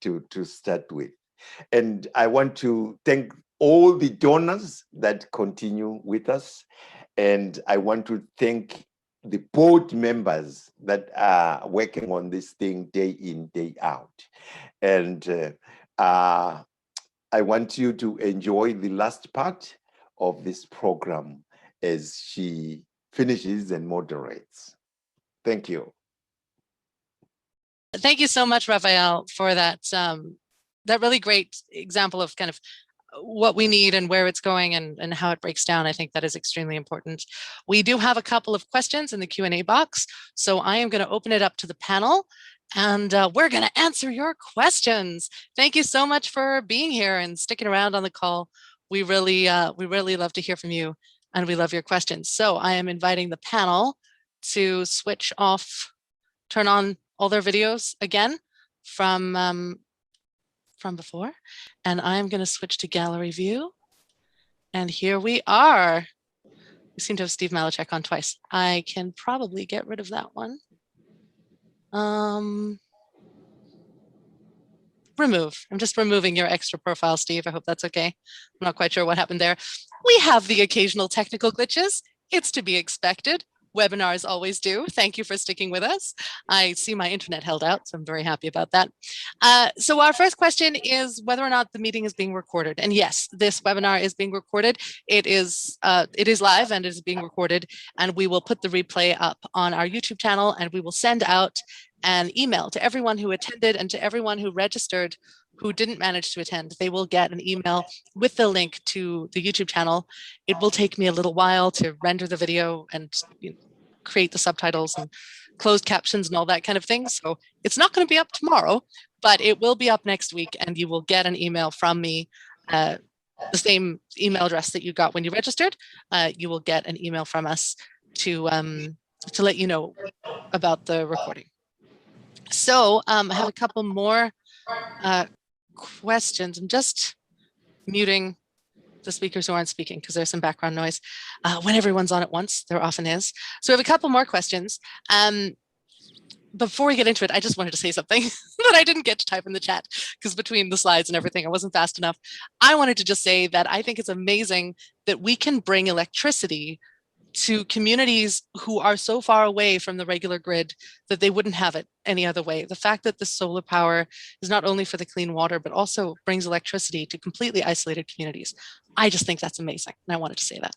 to start with. And I want to thank all the donors that continue with us. And I want to thank the board members that are working on this thing day in, day out. And I want you to enjoy the last part of this program as she finishes and moderates. Thank you. Thank you so much, Raphael, for that, that really great example of kind of what we need and where it's going and how it breaks down. I think that is extremely important. We do have a couple of questions in the Q&A box, so I am going to open it up to the panel, and we're going to answer your questions. Thank you so much for being here and sticking around on the call. We really love to hear from you and we love your questions. So I am inviting the panel to switch off, turn on all their videos again from before. And I'm going to switch to gallery view. And here we are. We seem to have Steve Malachek on twice. I can probably get rid of that one. Remove. I'm just removing your extra profile, Steve. I hope that's okay. I'm not quite sure what happened there. We have the occasional technical glitches. It's to be expected. Webinars always do. Thank you for sticking with us. I see my internet held out, so I'm very happy about that. So our first question is whether or not the meeting is being recorded. And yes, this webinar is being recorded. It is live and it is being recorded, and we will put the replay up on our YouTube channel, and we will send out an email to everyone who attended and to everyone who registered who didn't manage to attend. They will get an email with the link to the YouTube channel. It will take me a little while to render the video and create the subtitles and closed captions and all that kind of thing. So it's not going to be up tomorrow, but it will be up next week, and you will get an email from me, the same email address that you got when you registered. You will get an email from us to let you know about the recording. So I have a couple more questions. I'm just muting the speakers who aren't speaking because there's some background noise. When everyone's on at once, there often is. So we have a couple more questions. Before we get into it, I just wanted to say something that I didn't get to type in the chat because between the slides and everything, I wasn't fast enough. I wanted to just say that I think it's amazing that we can bring electricity to communities who are so far away from the regular grid that they wouldn't have it any other way. The fact that the solar power is not only for the clean water, but also brings electricity to completely isolated communities. I just think that's amazing, and I wanted to say that.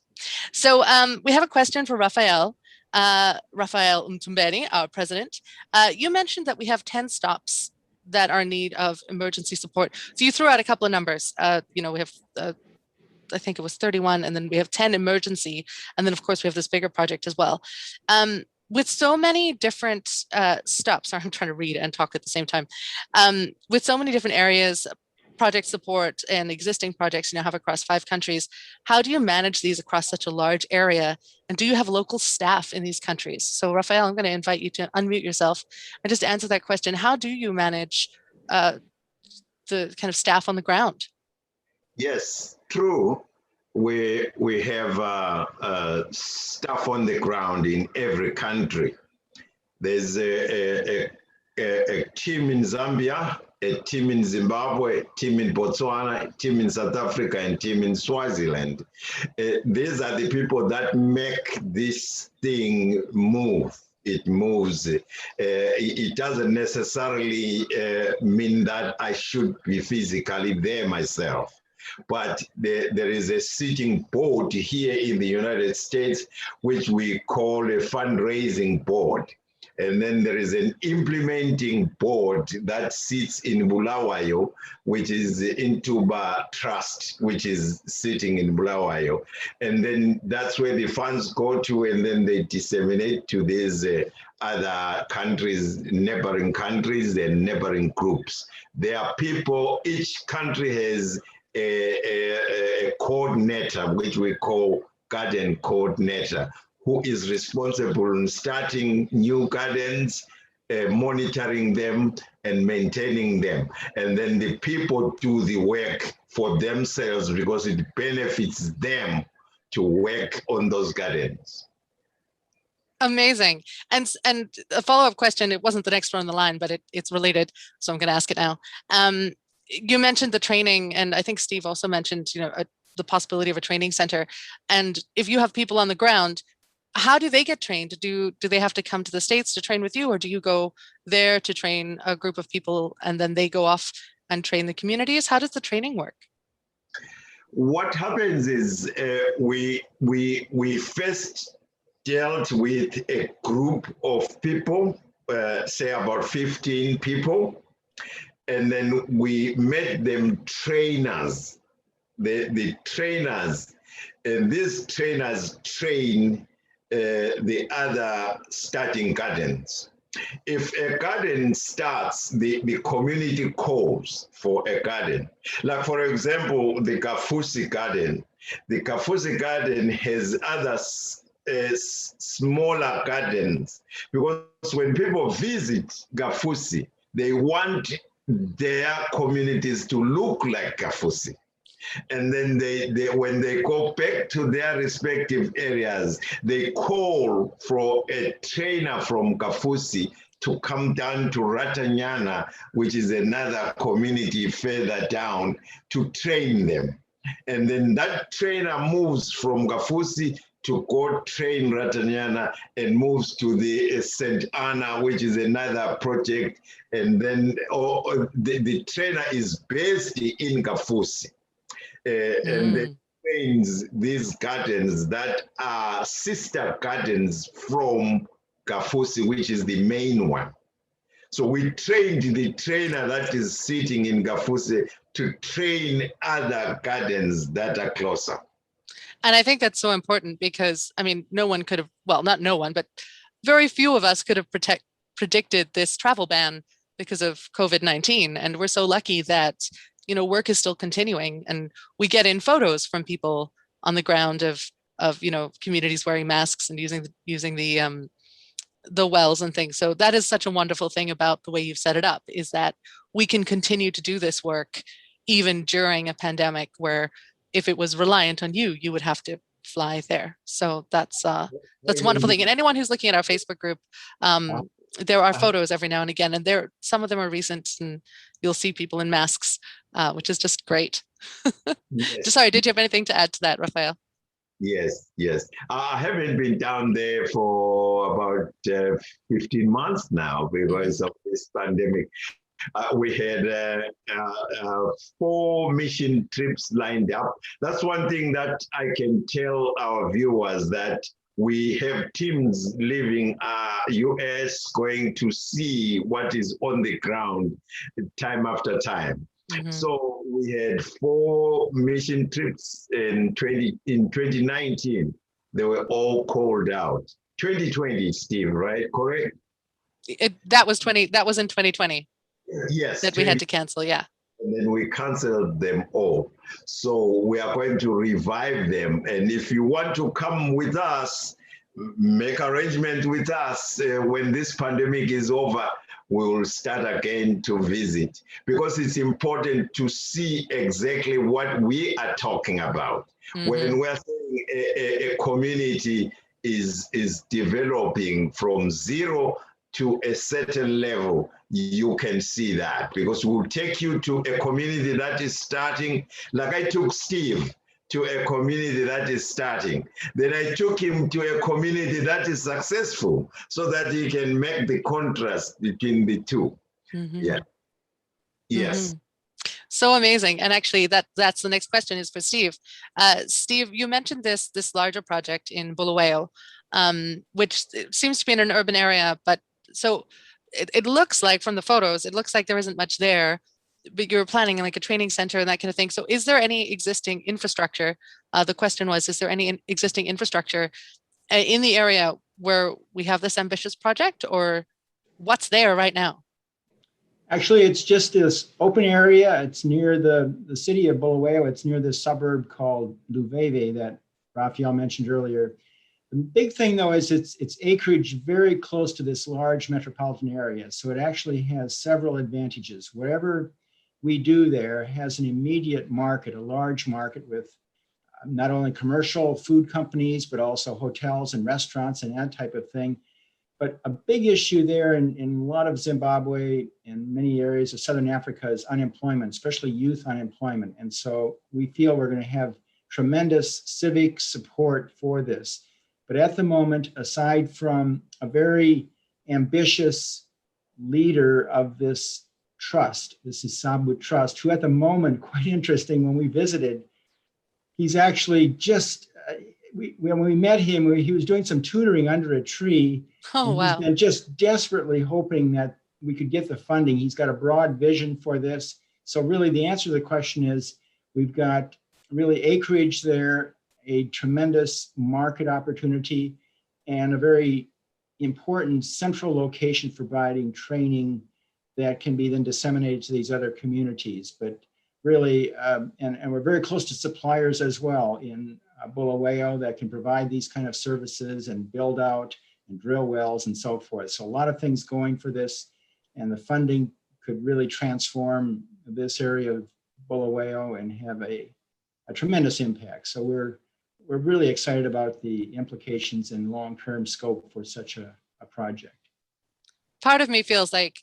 So we have a question for Raphael. Raphael Mthombeni, our president. You mentioned that we have 10 stops that are in need of emergency support. So you threw out a couple of numbers. We have I think it was 31, and then we have 10 emergency, and then of course we have this bigger project as well. With so many different stops, sorry, I'm trying to read and talk at the same time. With so many different areas, project support and existing projects have across 5 countries, how do you manage these across such a large area? And do you have local staff in these countries? So Raphael, I'm going to invite you to unmute yourself and just answer that question. How do you manage the kind of staff on the ground? Yes, true. We have staff on the ground in every country. There's a team in Zambia, a team in Zimbabwe, a team in Botswana, a team in South Africa, and a team in Swaziland. These are the people that make this thing move. It moves. It doesn't necessarily mean that I should be physically there myself. But there is a sitting board here in the United States, which we call a fundraising board. And then there is an implementing board that sits in Bulawayo, which is the Intuba Trust, which is sitting in Bulawayo. And then that's where the funds go to, and then they disseminate to these other countries, neighboring countries and neighboring groups. There are people, each country has a coordinator, which we call garden coordinator, who is responsible in starting new gardens, monitoring them and maintaining them. And then the people do the work for themselves because it benefits them to work on those gardens. Amazing. And a follow-up question, it wasn't the next one on the line, but it's related, so I'm going to ask it now. You mentioned the training, and I think Steve also mentioned, the possibility of a training center. And if you have people on the ground, how do they get trained? Do they have to come to the States to train with you, or do you go there to train a group of people and then they go off and train the communities? How does the training work? What happens is we first dealt with a group of people, say about 15 people, and then we made them trainers, the trainers, and these trainers train the other starting gardens. If a garden starts, the community calls for a garden. Like, for example, the Kafusi garden. The Kafusi garden has other smaller gardens, because when people visit Kafusi, they want their communities to look like Kafusi. And then when they go back to their respective areas, they call for a trainer from Kafusi to come down to Ratanyana, which is another community further down, to train them. And then that trainer moves from Kafusi to go train Ratanyana and moves to the St. Anna, which is another project. And then the trainer is based in Kafusi. And then trains these gardens that are sister gardens from Kafusi, which is the main one. So we trained the trainer that is sitting in Kafusi to train other gardens that are closer. And I think that's so important because, I mean, no one could have, well, not no one, but very few of us could have predicted this travel ban because of COVID-19. And we're so lucky that, you know, work is still continuing, and we get in photos from people on the ground of you know, communities wearing masks and using the wells and things. So that is such a wonderful thing about the way you've set it up, is that we can continue to do this work even during a pandemic, where if it was reliant on you, you would have to fly there. So that's a wonderful thing. And anyone who's looking at our Facebook group, there are photos every now and again, and some of them are recent, and you'll see people in masks, which is just great. Yes. Sorry, did you have anything to add to that, Raphael? Yes, yes. I haven't been down there for about 15 months now because of this pandemic. We had 4 mission trips lined up. That's one thing that I can tell our viewers, that we have teams leaving US going to see what is on the ground time after time. So we had 4 mission trips in 2019. They were all called out. 2020, Steve, right? Correct? That was in 2020. Yes. That we had to cancel, yeah. And then we canceled them all. So we are going to revive them. And if you want to come with us, make arrangement with us when this pandemic is over, we will start again to visit, because it's important to see exactly what we are talking about. When we're saying a community is developing from zero to a certain level, you can see that, because we'll take you to a community that is starting, like I took Steve to a community that is starting. Then I took him to a community that is successful, so that he can make the contrast between the two. Yeah. Yes. So amazing. And actually that's the next question, is for Steve. Steve, you mentioned this larger project in Bulawayo, which seems to be in an urban area, but so it looks like, from the photos, it looks like there isn't much there, but you're planning like a training center and that kind of thing. So is there any existing infrastructure? The question was, is there any existing infrastructure in the area where we have this ambitious project, or what's there right now? Actually, it's just this open area. It's near the city of Bulawayo. It's near this suburb called Luveve that Raphael mentioned earlier. The big thing, though, is it's acreage very close to this large metropolitan area. So it actually has several advantages. Whatever we do there has an immediate market, a large market with not only commercial food companies, but also hotels and restaurants and that type of thing. But a big issue there in a lot of Zimbabwe and many areas of Southern Africa is unemployment, especially youth unemployment. And so we feel we're going to have tremendous civic support for this. But at the moment, aside from a very ambitious leader of this trust, this is Sabu Trust, who at the moment, quite interesting, when we visited, he's actually just, when we met him, he was doing some tutoring under a tree. Oh, wow. He's been just desperately hoping that we could get the funding. He's got a broad vision for this. So really the answer to the question is, we've got really acreage there, a tremendous market opportunity, and a very important central location for providing training that can be then disseminated to these other communities. But really, and we're very close to suppliers as well in Bulawayo that can provide these kind of services and build out and drill wells and so forth. So a lot of things going for this, and the funding could really transform this area of Bulawayo and have a tremendous impact. So we're really excited about the implications and long-term scope for such a project. Part of me feels like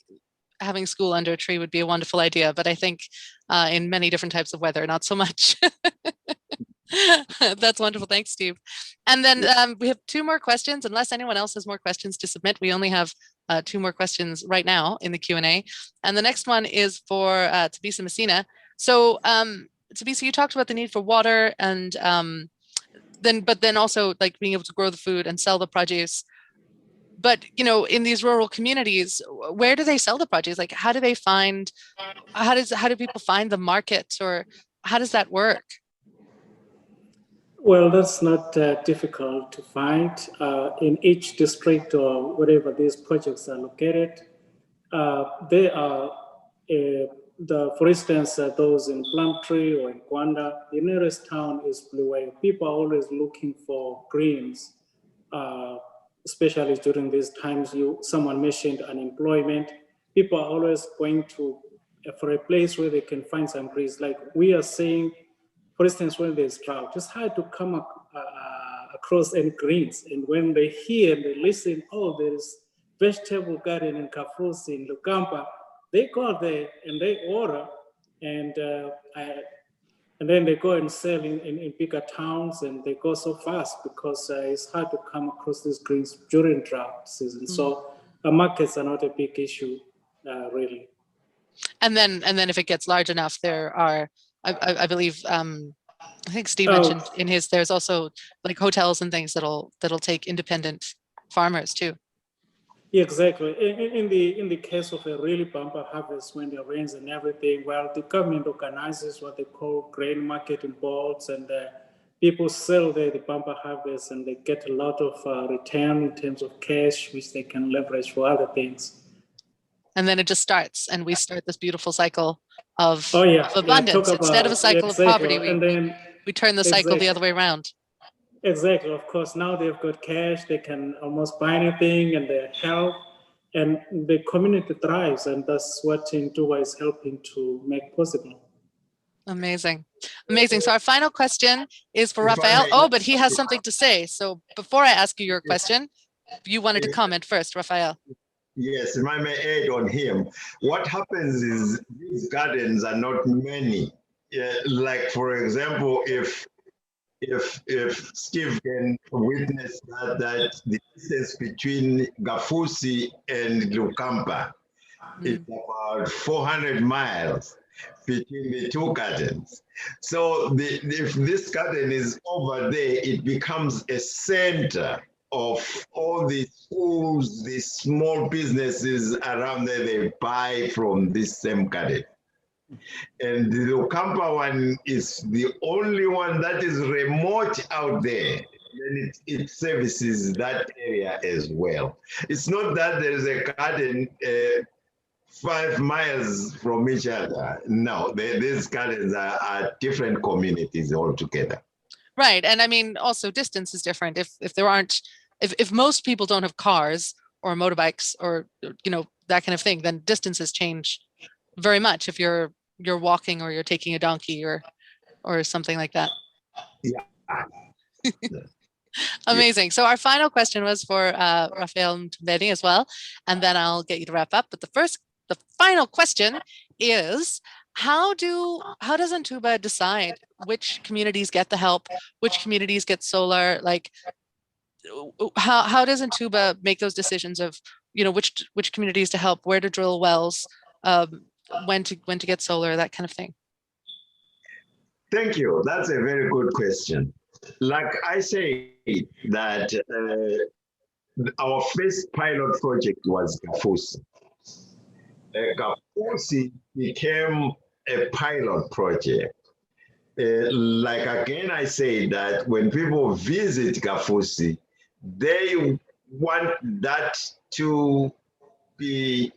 having school under a tree would be a wonderful idea, but I think in many different types of weather, not so much. That's wonderful. Thanks, Steve. And then we have 2 more questions. Unless anyone else has more questions to submit, we only have 2 more questions right now in the Q&A. And the next one is for Thabisa Messina. So Thabisa, you talked about the need for water and but then also like being able to grow the food and sell the produce. But, you know, in these rural communities, where do they sell the produce? Like, how do they find, how do people find the market, or how does that work? Well, that's not difficult to find. In each district or wherever these projects are located, they are, for instance, those in Plumtree or in Kwanda, the nearest town is Bulawayo. People are always looking for greens, especially during these times. Someone mentioned unemployment. People are always going to for a place where they can find some greens. Like we are saying, for instance, when there's drought, it's hard to come across any greens. And when they hear and they listen, oh, there's vegetable garden in Kafusi, in Lukampa, they go there and they order, and then they go and sell in bigger towns, and they go so fast because it's hard to come across these greens during drought season. Mm-hmm. So markets are not a big issue, really. And then if it gets large enough, there are, I believe, I think Steve mentioned in his, there's also like hotels and things that'll take independent farmers too. Yeah, exactly. In the case of a really bumper harvest, when it rains and everything, well, the government organizes what they call grain marketing boards, and people sell there the bumper harvest, and they get a lot of return in terms of cash, which they can leverage for other things. And then it just starts, and we start this beautiful cycle of abundance. Instead of a cycle of poverty, we turn the cycle the other way around. Exactly. Of course, now they've got cash, they can almost buy anything, and their health, and the community thrives, and that's what Intuba is helping to make possible. Amazing. Amazing. So our final question is for Raphael. Oh, but he has something to say. So before I ask you your question, you wanted to comment first, Raphael. Yes, if I may add on him, what happens is these gardens are not many. Like, for example, if Steve can witness that the distance between Gafusi and Lukampa is about 400 miles between the 2 gardens. So if this garden is over there, it becomes a center of all the schools, the small businesses around there. They buy from this same garden. And the Lukampa one is the only one that is remote out there. And it services that area as well. It's not that there is a garden 5 miles from each other. No, these gardens are different communities altogether. Right. And I mean, also distance is different. If there aren't, if most people don't have cars or motorbikes or, you know, that kind of thing, then distances change very much if you're walking or you're taking a donkey or something like that. Yeah. Amazing. So our final question was for Raphael Mthombeni as well, and then I'll get you to wrap up. But the final question is, how does Intuba decide which communities get the help, which communities get solar? Like, how does Intuba make those decisions of, you know, which communities to help, where to drill wells, when to get solar, that kind of thing? Thank you. That's a very good question. Like I say, that our first pilot project was Gafusi. Gafusi became a pilot project. Like again, I say that when people visit Gafusi, they want that to be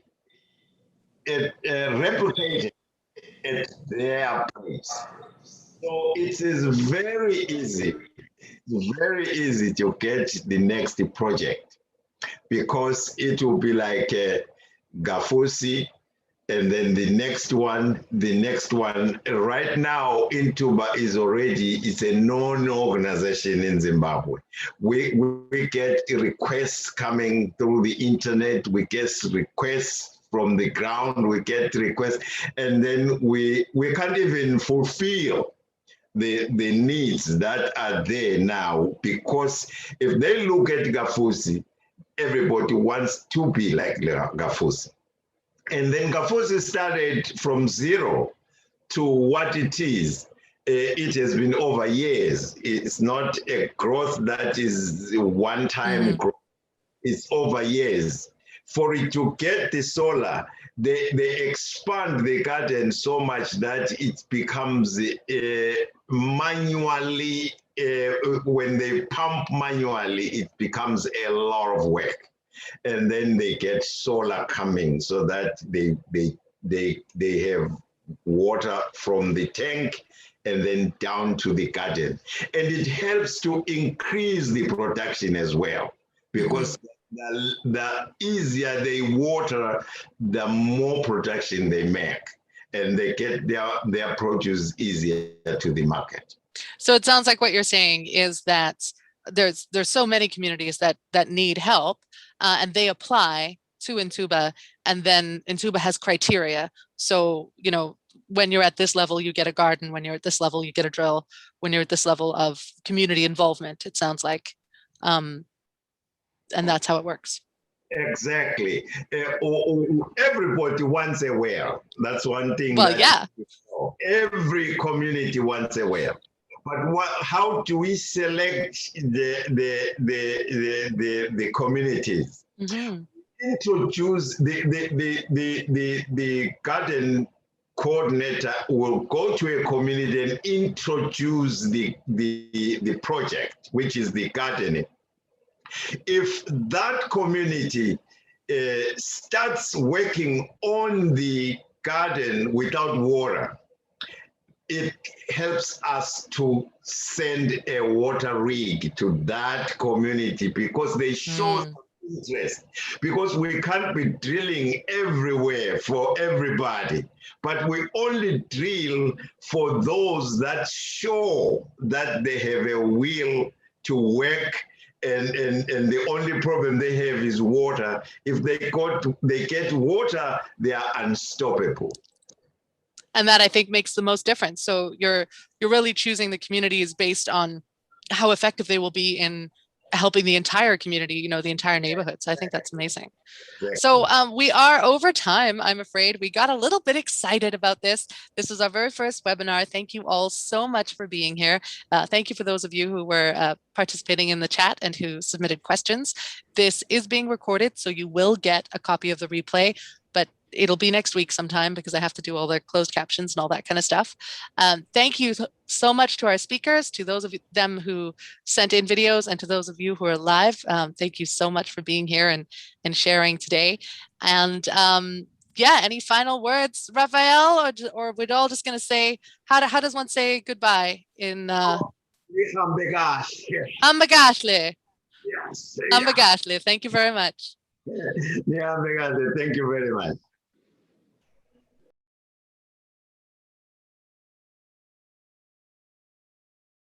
replicated at their place. So it is very easy to get the next project, because it will be like Gafusi, and then the next one. Right now, Intuba it's a known organization in Zimbabwe. We get requests coming through the internet, we get requests from the ground, we get requests, and then we can't even fulfill the needs that are there now, because if they look at Gafusi, everybody wants to be like Gafusi. And then Gafusi started from zero to what it is. It has been over years. It's not a growth that is one-time growth. It's over years. For it to get the solar, they expand the garden so much that it becomes manually, when they pump manually, it becomes a lot of work. And then they get solar coming so that they have water from the tank and then down to the garden. And it helps to increase the production as well, because the easier they water, the more production they make, and they get their produce easier to the market. So it sounds like what you're saying is that there's so many communities that need help, and they apply to Intuba, and then Intuba has criteria. So, you know, when you're at this level, you get a garden. When you're at this level, you get a drill. When you're at this level of community involvement, it sounds like, and that's how it works. Exactly. Everybody wants a well. That's one thing. Well, yeah. Every community wants a well. But how do we select the communities? Introduce the garden coordinator will go to a community and introduce the project, which is the gardening. If that community starts working on the garden without water, it helps us to send a water rig to that community, because they show interest. Because we can't be drilling everywhere for everybody, but we only drill for those that show that they have a will to work. And the only problem they have is water. If they get water, they are unstoppable. And that, I think, makes the most difference. So you're really choosing the communities based on how effective they will be in helping the entire community, you know, the entire neighborhood. So I think that's amazing. Exactly. So we are over time, I'm afraid. We got a little bit excited about this. This is our very first webinar. Thank you all so much for being here. Thank you for those of you who were participating in the chat and who submitted questions. This is being recorded, so you will get a copy of the replay, but it'll be next week sometime because I have to do all the closed captions and all that kind of stuff. Thank you so much to our speakers, to those of them who sent in videos, and to those of you who are live. Thank you so much for being here and sharing today. And yeah, any final words, Raphael, or we're all just going to say, how does one say goodbye in Ambagashle? Yes. Ambagashle. Thank you very much. Yeah, thank you very much.